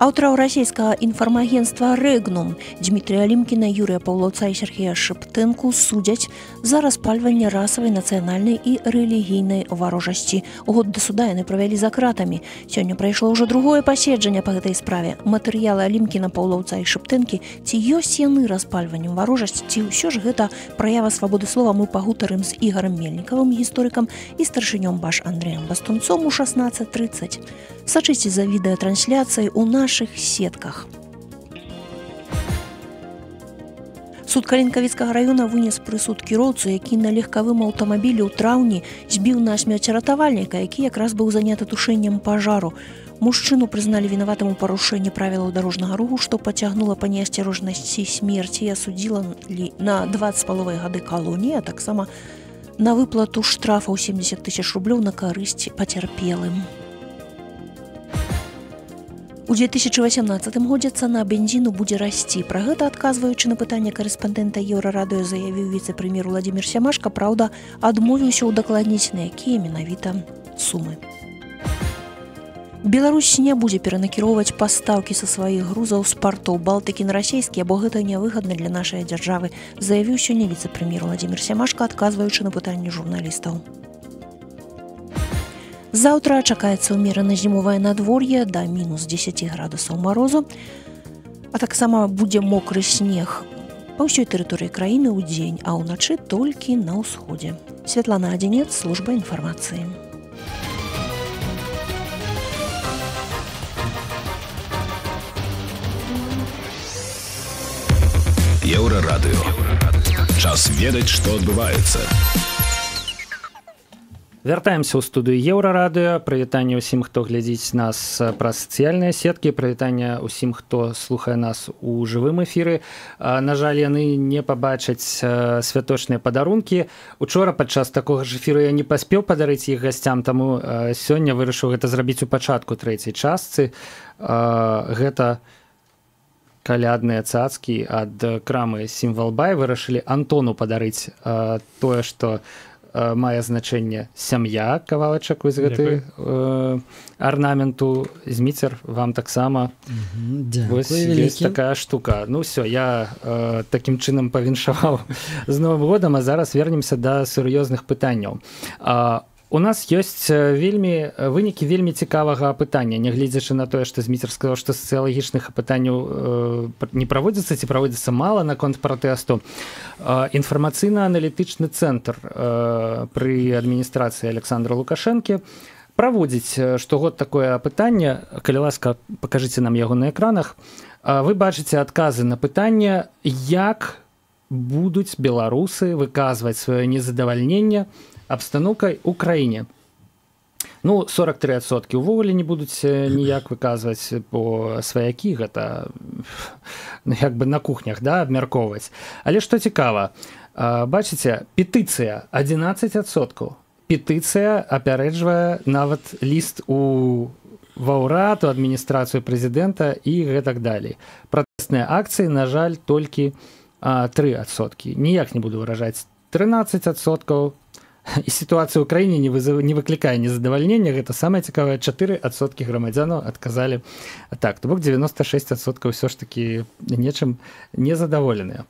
Аўтараў расійскага інфармагенцтва «Рэгнум» Дмітрия Лімкіна, Юрія Паўлаўца і Сергея Шэптэнку судзяць за распальванне расавай, нацыянальнай і рэлігійнай варожасці. Год да суда яны правялі за кратамі. Сёння прайшло ўжо другое паседжанне па гэтай справе. Матэрыялы Лімкіна, Паўлаўца і Шэптэнкі, ці ёсць яны распальваннем варожасці, ці ўсё ж гэта праява свабоды слова, мы пагутарым з Ігарам Мельнікавым, гісторыкам, і старшынём БАШ Андрэем Бастунцом у 16:30. Сачыце за відэатрансляцыяй у нашых сетках. Суд Калінкавіцкага раёна вынес прысуд кіроўцу, які на легкавым аўтамабілі ў траўні збіў насмерць ратавальніка, які якраз быў заняты тушэннем пажару. Мужчыну прызналі вінаватым у парушэнні правілаў дарожнага руху, што пацягнула па неасцярожнасці смерці і асудзіла на 2,5 гады калоніі, а таксама на выплату штрафаў 70 000 рублёў на карысць пацярпелым. У 2018 годзе цана бензіну будзе расці. Пра гэта, адказваючы на пытанне карэспандэнта Еўрарадыё, заявіў віцэ-прэм'ер Владзімір Сямашка, праўда, адмовіўся ўдакладніць, на якія менавіта сумы. Беларусь не будзе перанакіроўваць пастаўкі са сваіх грузаў з партоў Балтыкі на расійскія, бо гэта нявыгадна для нашай дзяржавы, заявіў сёння віцэ-прэм'ер Владзімір Сямашка, адказваючы на пытанні журналістаў. Заўтра чакаецца ўмерана зімовае надвор'е да мінус 10 градусаў марозу, а таксама будзе мокры снег па ўсёй тэрыторыі краіны ўдзень, а ўначы толькі на ўсходзе. Святлана Адзінец, служба інфармацыі. Еўрарадыё. Час ведаць, што адбываецца. Вяртаемся ў студыю Еўрарадыё. Прывітанне ўсім, хто глядзіць нас праз сацыяльныя сеткі, прывітанне ўсім, хто слухае нас у жывым эфіры. На жаль, яны не пабачаць святочныя падарункі. Учора падчас такога ж эфіру я не паспеў падарыць іх гасцям, таму сёння вырашыў гэта зрабіць у пачатку трэцяй частцы. Гэта калядныя цацкі ад крамы «Сімвал-бай». Вырашылі Антону падарыць тое, што мае значэнне сям'я, кавалачак вось гэты арнаменту. Зміцер, вам таксама вось ёсць такая штука. Ну все, я такім чынам павіншаваў з Новым годам, а зараз вернемся да сур'ёзных пытанняў. У нас ёсць вынікі вельмі цікавага апытання, нягледзячы на тое, што Зміцер сказаў, што сацыялагічных апытанняў не праводзіцца ці праводзіцца мала наконт пратэсту. Інфармацыйна-аналітычны цэнтр пры адміністрацыі Александра Лукашэнкі праводзіць штогод такое апытанне. Калі ласка, пакажыце нам яго на экранах. Вы бачыце адказы на пытанне, як будуць беларусы выказваць сваё незадавальненне абстаноўкай у краіне. Ну, 43% увогуле не будуць ніяк выказваць, бо сваякі гэта як бы на кухнях, да, абмяркоўваць. Але што цікава, бачыце, петыцыя 11%. Петыцыя апярэджвае нават ліст ва ўрад, у адміністрацыю прэзідэнта і гэтак далей. Пратэсныя акцыі, на жаль, толькі 3%. Ніяк не буду выражаць. 13%. І сітуацыя ў краіне не выклікае незадавальнення. Гэта самае цікавае. 4% грамадзянаў адказалі так. То бок 96% ўсё ж такі нечым незадаволеныя.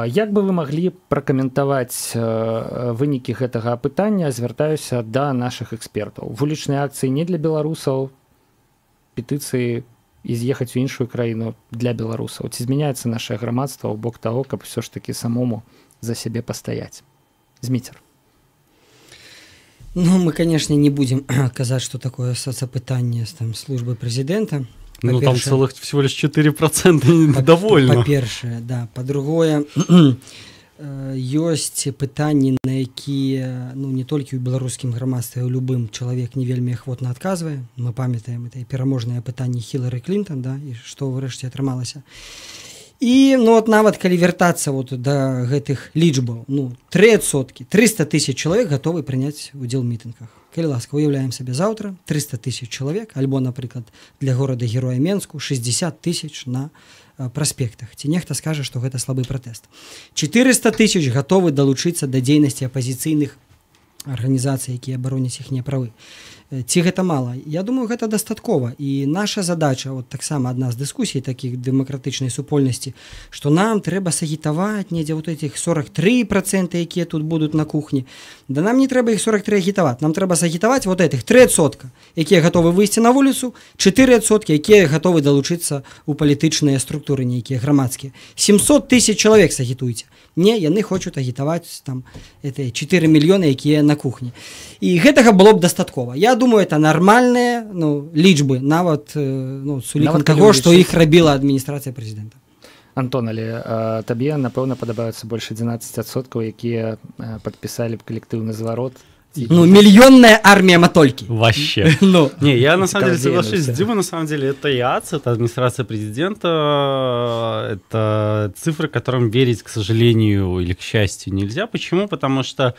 Як бы вы маглі пракаментаваць вынікі гэтага апытання? Звяртаюся да нашых экспертаў. Вулічныя акцыі не для беларусаў, петыцыі і з'ехаць у іншую краіну для беларусаў. Ці змяняецца нашае грамадства ў бок таго, каб ўсё ж такі самому за сябе пастаяць? Зміцер. Ну, мы, конечно, не будем казаць, что такое соцопытание с службы президента. Ну, там целых всего лишь 4% довольно. По-першае, да. По-другое, ёсць пытанні, на якія, ну, не толькі ў беларускім грамадстве, а ў любым чалавек не вельмі ахвотна адказвае. Мы памятаем это пераможнае пытанне Хілары Клінтон, да, і што ўрэшце атрымалася. І, ну, от нават калі вяртацца вот да гэтых лічбаў, ну, 3%, 300 000 чалавек гатовы прыняць удзел у мітынгах. Калі ласка, уяўляем сабе заўтра 300 000 чалавек, альбо, напрыклад, для горада-героя Менску 60 000 на праспектах. Ці нехта скажа, што гэта слабы пратэст. 400 000 гатовы далучыцца да дзейнасці апазіцыйных арганізацый, якія абароняць іхнія правы. Ці гэта мала? Я думаю, гэта дастаткова. І наша задача, вот таксама адна з дыскусій такіх дэмакратычнай супольнасці, што нам трэба сагітаваць недзе вот этих 43%, якія тут будуць на кухні. Да нам не трэба іх 43 агітаваць. Нам трэба сагітаваць вот этих 3%, якія гатовы выйсці на вуліцу, 4%, якія гатовы далучыцца ў палітычныя структуры нейкія грамадскія. 700 000 чалавек сагітуйце. Не, яны хочуць агітаваць там 4 мільёны, якія на кухні. І гэтага было б дастаткова. Я думаю, это нармальныя лічбы, нават з улікам таго, што іх рабіла адміністрацыя прэзідэнта. Антон, але табе, напэўна, падабаюцца больш 11%, якія падпісалі б калектыўны зварот. Миллионная армия матольки. Вообще. Не, я на самом деле соглашусь с Димой, на самом деле это ИАЦ, это администрация президента, это цифры, которым верить, к сожалению, или к счастью нельзя. Почему? Потому что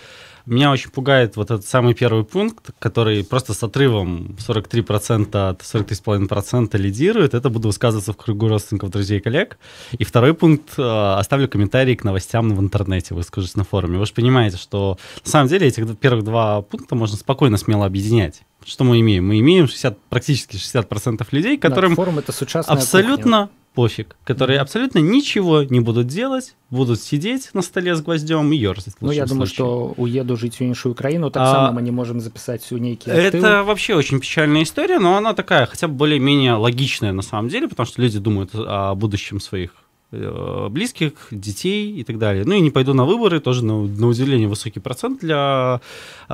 меня очень пугает вот этот самый первый пункт, который просто с отрывом 43% от 43,5% лидирует. Это буду высказываться в кругу родственников, друзей и коллег. И второй пункт, оставлю комментарии к новостям в интернете, выскажусь на форуме. Вы же понимаете, что на самом деле этих первых два пункта можно спокойно, смело объединять. Что мы имеем? Мы имеем практически 60% людей, которым форум — это абсолютно кухня. Пофиг, которые абсолютно ничего не будут делать, будут сидеть на столе с гвоздем и ерзать. Я думаю, что уеду жить в іншую краину, так само мы не можем записать всю некие активы. Это вообще очень печальная история, но она такая, хотя бы более-менее логичная на самом деле, потому что люди думают о будущем своих близких, детей и так далее. Ну и не пойду на выборы, тоже на удивление высокий процент для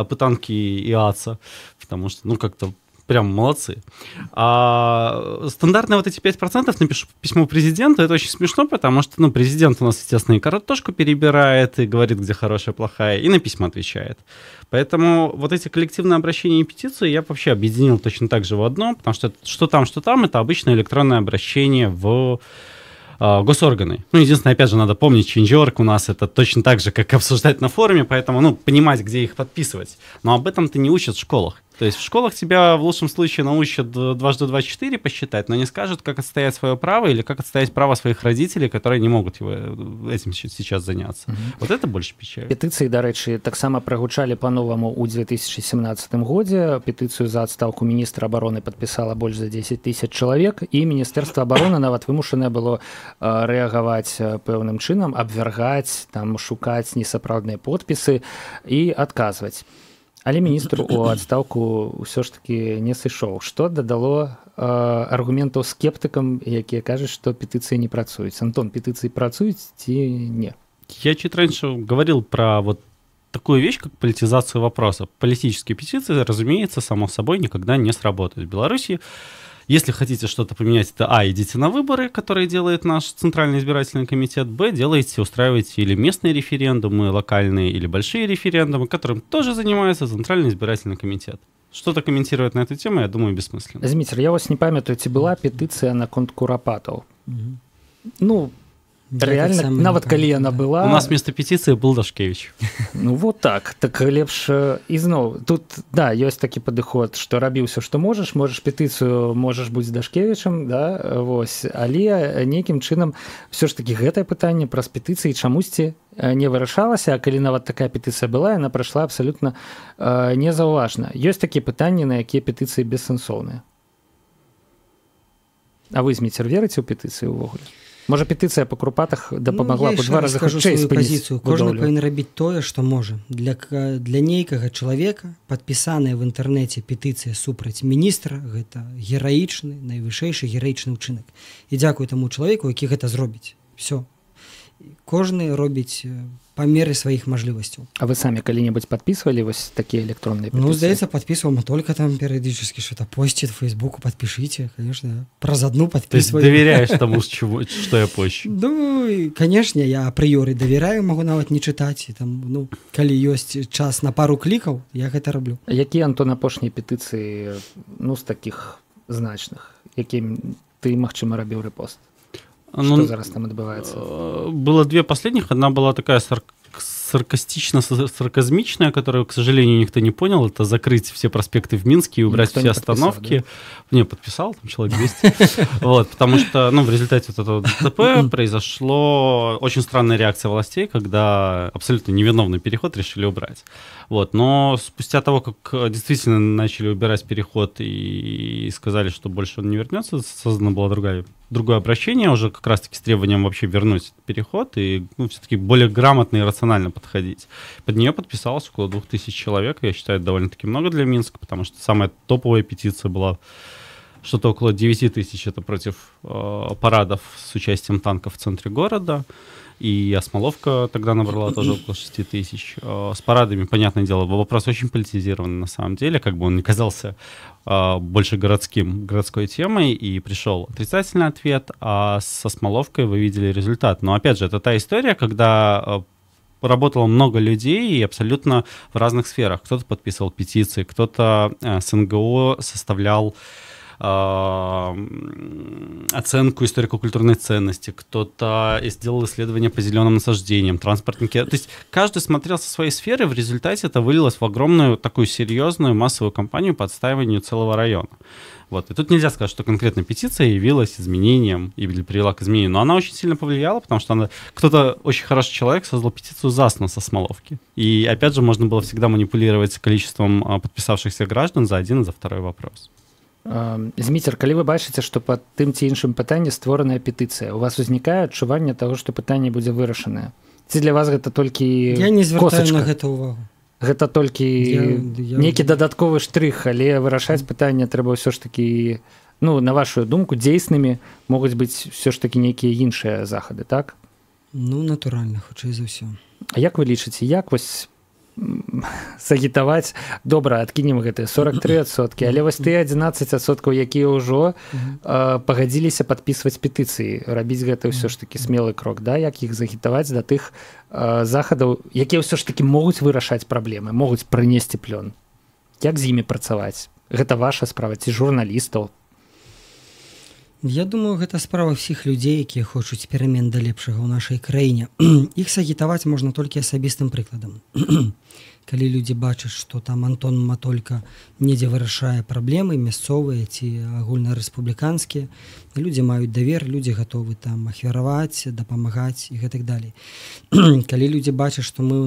пытанки и АЦа, потому что, как-то прям молодцы. А стандартные вот эти 5% напишу письмо президенту, это очень смешно, потому что, президент у нас, естественно, и картошку перебирает, и говорит, где хорошая, плохая, и на письма отвечает. Поэтому вот эти коллективные обращения и петиции я вообще объединил точно так же в одно, потому что что там, это обычное электронное обращение в госорганы. Единственное, опять же, надо помнить, change.org у нас это точно так же, как обсуждать на форуме, поэтому, понимать, где их подписывать. Но об этом-то не учат в школах. То есть в школах тебя в лучшем случае научат 2x2 посчитать, но не скажут, как отстоять свое право или как отстоять право своих родителей, которые не могут этим сейчас заняться. Вот это больше печаль. Петиции, дарэчы, таксама прагучалі по-новому ў 2017 годзе. Петыцыю за адстаўку міністра абароны падпісала больш за 10 000 чалавек, і Міністэрства абароны нават вымушанае было рэагаваць пэўным чынам, абвяргаць, шукаць несапраўдныя подпісы і адказваць. Але міністр у адстаўку ўсё ж таки не сышоў, што дадало аргументаў скептыкам, якія кажуць, што петыцыі не працуюць. Антон, петыцыі працуюць ці не? Я чуть раньше говорил про вот такую вещь, как политизацию вопроса. Политические петиции, разумеется, само собой никогда не сработают. В Беларуси, если хотите что-то поменять, это идите на выборы, которые делает наш Центральный избирательный комитет, устраиваете или местные референдумы, локальные, или большие референдумы, которым тоже занимается Центральный избирательный комитет. Что-то комментировать на эту тему, я думаю, бессмысленно. Зміцер, я вас не памятаю, ці была петыцыя наконт курапатаў? Реально, нават калі яна была... У нас вместо петиции был Дашкевич. Вот так. Так лепш ізноў. Тут, да, ёсць такі падыход, што рабі ўсё, што можаш петыцыю, можаш быць з Дашкевічам, да, вось. Але нейкім чынам ўсё ж такі гэтае пытанне праз петыцыі чамусьці не вырашалася, а калі нават такая петыцыя была, яна прайшла абсалютна незаўважна. Ёсць такія пытанні, на якія петыцыі бессэнсоўныя. А вы, Зміцер, верыце ў петыцыі ўвогуле? Можа, петыцыя па крупатах дапамагла б у 2 разы хутчэй спыніць будоўлю. Кожны павінен рабіць тое, што можа. Для нейкага чалавека падпісаная в інтэрнэце петыцыя супраць міністра — гэта гераічны, найвышэйшы гераічны ўчынак. І дзякуй таму чалавеку, які гэта зробіць. Всё. Кожны робіць па меры сваіх мажлівасцяў. А вы самі калі-небудзь падпісвалі вось такія электронныя петыцыі? Здаецца, падпісваў, только там перыядычна что-то посціць в Фейсбуку, падпішыце, конечно, праз одну падпісваю. То есть давяряеш таму, што я пощу? Конечно, я апрыёры давяряю, магу нават не чытаць, і там, калі ёсць час на пару клікаў, я гэта раблю. Якія, Антон, апошнія петыцыі, з такіх значных, якім ты, магчыма, рабіў рэпост? Что зараз там отбывается? Было 2 последних. Одна была такая сарказмичная, которую, к сожалению, никто не понял, это закрыть все проспекты в Минске и убрать все остановки. Да? Не, подписал, там человек 200. Вот, потому что, в результате вот этого ДТП произошло очень странная реакция властей, когда абсолютно невиновный переход решили убрать. Вот, но спустя того, как действительно начали убирать переход и сказали, что больше он не вернется, создано было другое обращение уже как раз-таки с требованием вообще вернуть переход и все-таки более грамотно и рационально подходить. Под нее подписалось около 2000 человек. Я считаю, это довольно-таки много для Минска, потому что самая топовая петиция была что-то около 9000. Это против парадов с участием танков в центре города. И Осмоловка тогда набрала тоже около 6000. С парадами, понятное дело, вопрос очень политизированный на самом деле, как бы он не казался больше городской темой, и пришел отрицательный ответ, а с Осмоловкой вы видели результат. Но опять же, это та история, когда работало много людей и абсолютно в разных сферах. Кто-то подписывал петиции, кто-то с НГО составлял оценку историко-культурной ценности, кто-то сделал исследования по зеленым насаждениям, транспортники. То есть каждый смотрел со своей сферы, в результате это вылилось в огромную такую серьезную массовую кампанию по отстаиванию целого района. Вот. И тут нельзя сказать, что конкретно петиция явилась изменением или привела к изменению, но она очень сильно повлияла, потому что кто-то очень хороший человек создал петицию за снос Осмоловки. И опять же можно было всегда манипулировать количеством подписавшихся граждан за один и за второй вопрос. Зміцер, калі вы бачыце, што па тым ці іншым пытанні створаная петыцыя, у вас узнікае адчуванне таго, што пытанне будзе вырашанае? Ці для вас гэта толькі костачка? Я не звяртаю на гэта ўвагу. Гэта толькі нейкі дадатковы штрых, але вырашаць пытанне трэба ўсё ж такі, на вашу думку, дзейснымі могуць быць ўсё ж такі нейкія іншыя захады, так? Натуральна, хутчэй за ўсё. А як вы лічыце, як вось сагітаваць, добра, адкінем гэтыя 43%, але вось тыя 11%, якія ўжо пагадзіліся падпісваць петыцыі, рабіць гэта ўсё ж такі смелы крок, да? Як іх загітаваць да тых захадаў, якія ўсё ж такі могуць вырашаць праблемы, могуць прынесці плён. Як з імі працаваць? Гэта ваша справа ці журналістаў? Я думаю, гэта справа ўсіх людзей, якія хочуць перамен да лепшага ў нашай краіне. Іх сагітаваць можна толькі асабістым прыкладам. Калі людзі бачаць, што там Антон Матолька недзе вырашае праблемы мясцовыя ці агульнарэспубліканскія, людзі маюць давер, людзі гатовы там ахвяраваць, дапамагаць і гэтак далей. Калі людзі бачаць, што мы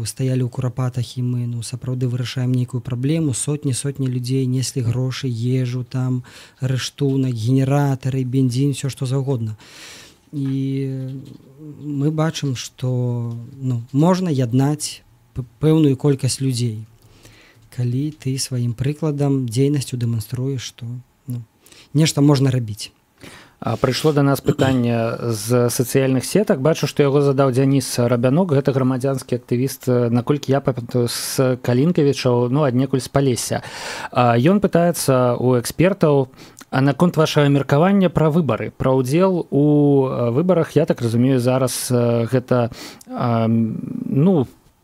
стаялі ў курапатах і мы сапраўды вырашаем нейкую праблему, сотні людзей неслі грошы, ежу, там рыштунак, генератары, бензін, все што заўгодна. І мы бачым, што можна яднаць пэўную колькасць людзей, калі ты сваім прыкладам, дзейнасцю дэманструеш, што нешта можна рабіць. Прыйшло да нас пытанне з сацыяльных сетак. Бачу, што яго задаў Дзяніс Рабянок, гэта грамадзянскі актывіст, наколькі я памятаю, з Калінкавічаў, аднекуль з Палесся. Ён пытаецца у экспертаў наконт вашага меркавання пра выбары, пра ўдзел у выбарах. Я так разумею, зараз гэта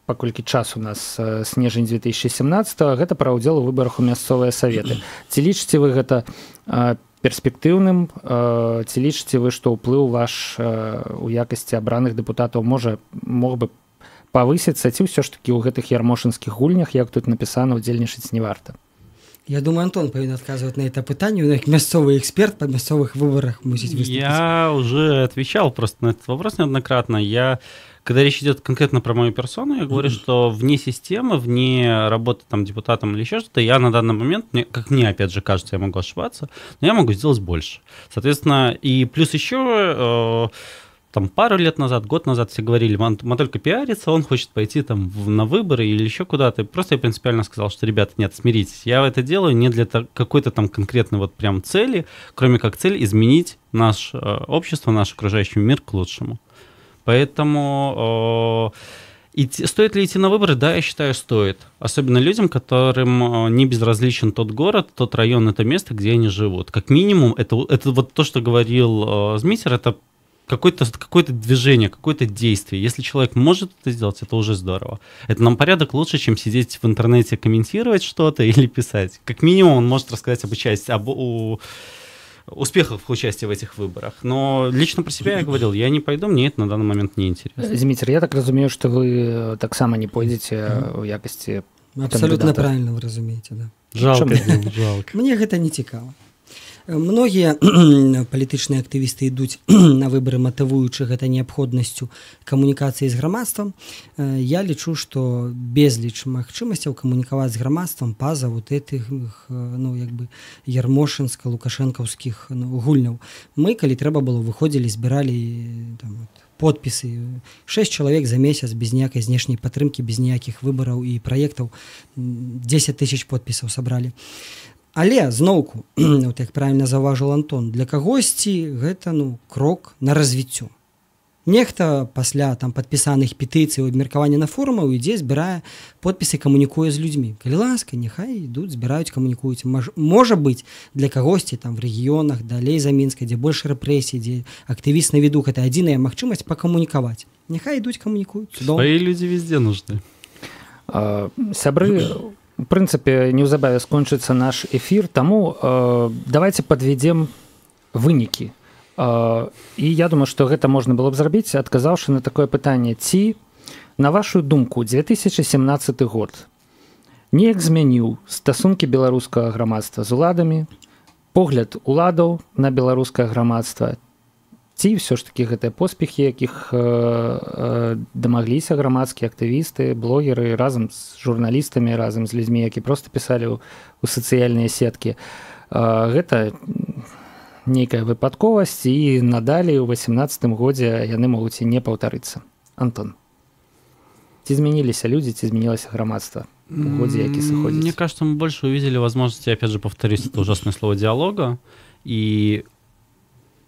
паколькі час у нас снежань 2017, гэта пра ўдзел у выбарах у мясцовыя саветы. Ці лічыце вы гэта перспектыўным, ці лічыце вы, што ўплыў ваш у якасці абраных дэпутатаў мог бы павысіцца, ці ўсё ж такі ў гэтых ярмошынскіх гульнях, як тут напісана, удзельнічаць не варта? Я думаю, Антон павінен адказваць на это пытанне, як мясцовый эксперт па мясцовых выборах мусіць выступіць. Я уже отвечал просто на этот вопрос неоднократно. Когда речь идет конкретно про мою персону, я говорю, что вне системы, вне работы депутатом или еще что-то, я на данный момент, как мне опять же кажется, я могу ошибаться, но я могу сделать больше. Соответственно, и плюс еще пару лет назад, год назад все говорили, Матолька пиарится, он хочет пойти на выборы или еще куда-то. Просто я принципиально сказал, что, ребята, нет, смиритесь, я это делаю не для какой-то конкретной прям цели, кроме как цель изменить наше общество, наш окружающий мир к лучшему. Поэтому стоит ли идти на выборы? Да, я считаю, стоит. Особенно людям, которым не безразличен тот город, тот район, это место, где они живут. Как минимум, это вот то, что говорил Змитер, это какое-то движение, какое-то действие. Если человек может это сделать, это уже здорово. Это нам порядок лучше, чем сидеть в интернете, комментировать что-то или писать. Как минимум, он может рассказать об участии, успехов участия в этих выборах. Но лично про себя я говорил, я не пойду, мне это на данный момент не интересно. Дмитрий, я так разумею, что вы таксама не пойдете в якосці абсолютно правильно вы разумеете, да. Жалко. Мне гэта не цікава. Многія палітычныя актывісты ідуць на выбары, матывуючы гэта неабходнасцю камунікацыі з грамадствам. Я лічу, што безліч магчымасцяў камунікаваць з грамадствам па-за вот этих ярмошынска-лукашэнкаўскіх гульняў. Мы, калі трэба было, выходзілі, збіралі подпісы. 6 чалавек за месяц без ніякай знешняй падтрымкі, без ніякіх выбараў і праектаў 10 000 подпісаў сабралі. Але зноўку, вот як правильно заўважыў Антон, для кагосьці гэта крок на развіццё. Нехта пасля падпісаных петыцый, абмеркавання на форумах ідзе, збірае подпісы, камунікуе з людзьмі. Калі ласка, няхай ідуць, збіраюць, камунікуюць. Можа быць, для кагосьці в рэгіёнах, далей за Мінска, дзе больш рэпрэсій, дзе актывіст на віду, гэта адзіная магчымасць пакамунікаваць. Няхай ідуць, камунікуюць. Свае людзі везде нужны. Сябры, у прынцыпе, неўзабаве скончыцца наш эфір, таму давайте падведзем вынікі. І я думаю, што гэта можна было б зрабіць, адказаўшы на такое пытанне. Ці, на вашу думку, 2017 год неяк змяніў стасункі беларускага грамадства з уладамі, погляд уладаў на беларускае грамадства, ці ўсё ж такі гэтыя поспехі, якіх дамагліся грамадскія актывісты, блогеры разам з журналістамі, разам з людзьмі, які проста пісалі ў сацыяльныя сеткі, гэта нейкая выпадковасць, і надалей у 2018 годзе яны могуць і не паўтарыцца. Антон, ці змяніліся людзі, ці змянілася грамадства в годзе, які сыходзіць? Мне кажется, мы больше увидели возможности, опять же, повторюсь, это ужасное слово, диалога, и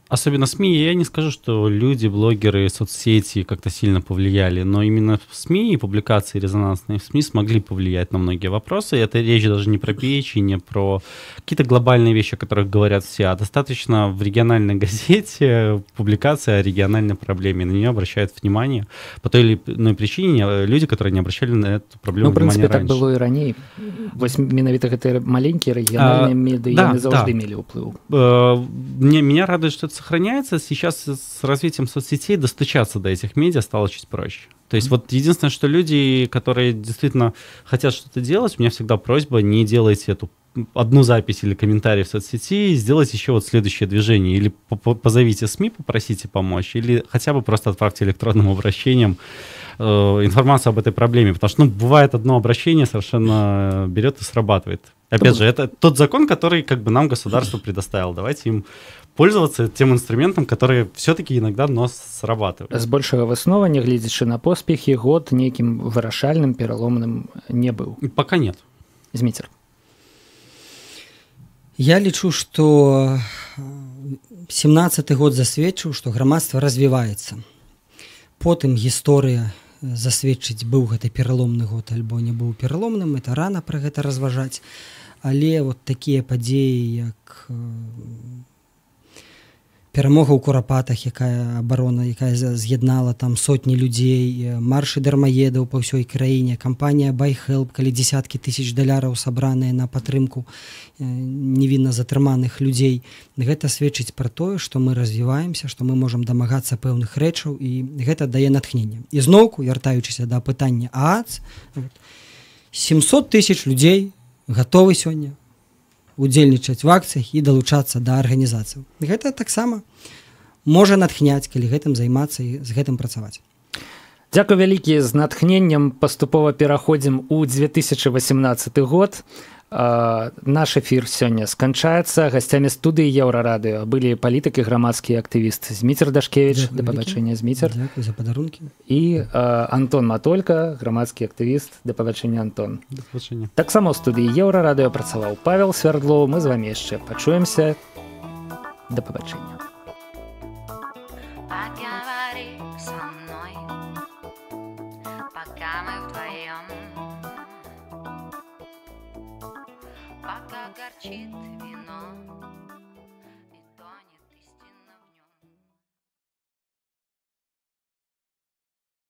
особенно СМИ, я не скажу, что люди, блогеры, соцсети как-то сильно повлияли, но именно СМИ и публикации резонансные в СМИ смогли повлиять на многие вопросы. И это речь даже не про печи, не про какие-то глобальные вещи, о которых говорят все, а достаточно в региональной газете публикация о региональной проблеме. На нее обращают внимание по той или иной причине люди, которые не обращали на эту проблему внимания раньше. Ну, в принципе, так было и ранее. Менавіта гэтыя маленькие региональные меды, яны заўжды мелі ўплыў. Меня радует, что это сохраняется. Сейчас с развитием соцсетей достучаться до этих медиа стало чуть проще. То есть вот единственное, что люди, которые действительно хотят что-то делать, у меня всегда просьба: не делайте эту одну запись или комментарий в соцсети, сделайте еще вот следующее движение. Или позовите СМИ, попросите помочь, или хотя бы просто отправьте электронным обращением информацию об этой проблеме. Потому что бывает одно обращение совершенно берет и срабатывает. Опять же, это тот закон, который нам государство предоставило. Давайте им пользоваться тем инструментом, который все-таки иногда срабатывает. Збольшага выснова, нягледзячы на поспехи, год нейкім вырашальным, пераломным не быў. Пока нет. Зміцер. Я лічу, што 17-й год засведчыў, што грамадства развіваецца. Потым гісторыя засведчыць, быў гэта пераломны год альбо не быў пераломным, это рана пра гэта разважаць. Але вот такія падзеі, як перамога ў Курапатах, якая абарона, якая з'яднала там сотні людзей, маршы дармаедаў па ўсёй краіне, кампанія BuyHelp, калі дзесяткі тысяч даляраў сабраныя на падтрымку невінна затрыманых людзей. Гэта сведчыць пра тое, што мы развіваемся, што мы можам дамагацца пэўных рэчаў, і гэта дае натхненне. І зноўку, вяртаючыся да пытання ААЦ, 700 тысяч людзей гатовы сёння удзельнічаць в акцыях і далучацца да арганізацыяў. Гэта таксама можа натхняць, калі гэтым займацца і з гэтым працаваць. Дзякуй вялікі. З натхненнем паступова пераходзім у 2018 год. Наш эфір сёння сканчаецца. Гасцямі студыі Еўрарадыё былі палітык і грамадскі актывіст Зміцер Дашкевіч. Да пабачэння, Зміцер. Дзякуй за падарункі. І Антон Матолька, грамадскі актывіст. Да пабачэння, Антон. Да пабачэння. Таксама ў студыі Еўрарадыё працаваў Павел Свярдлоў. Мы з вамі яшчэ пачуемся. Да пабачэння. Горчит вино.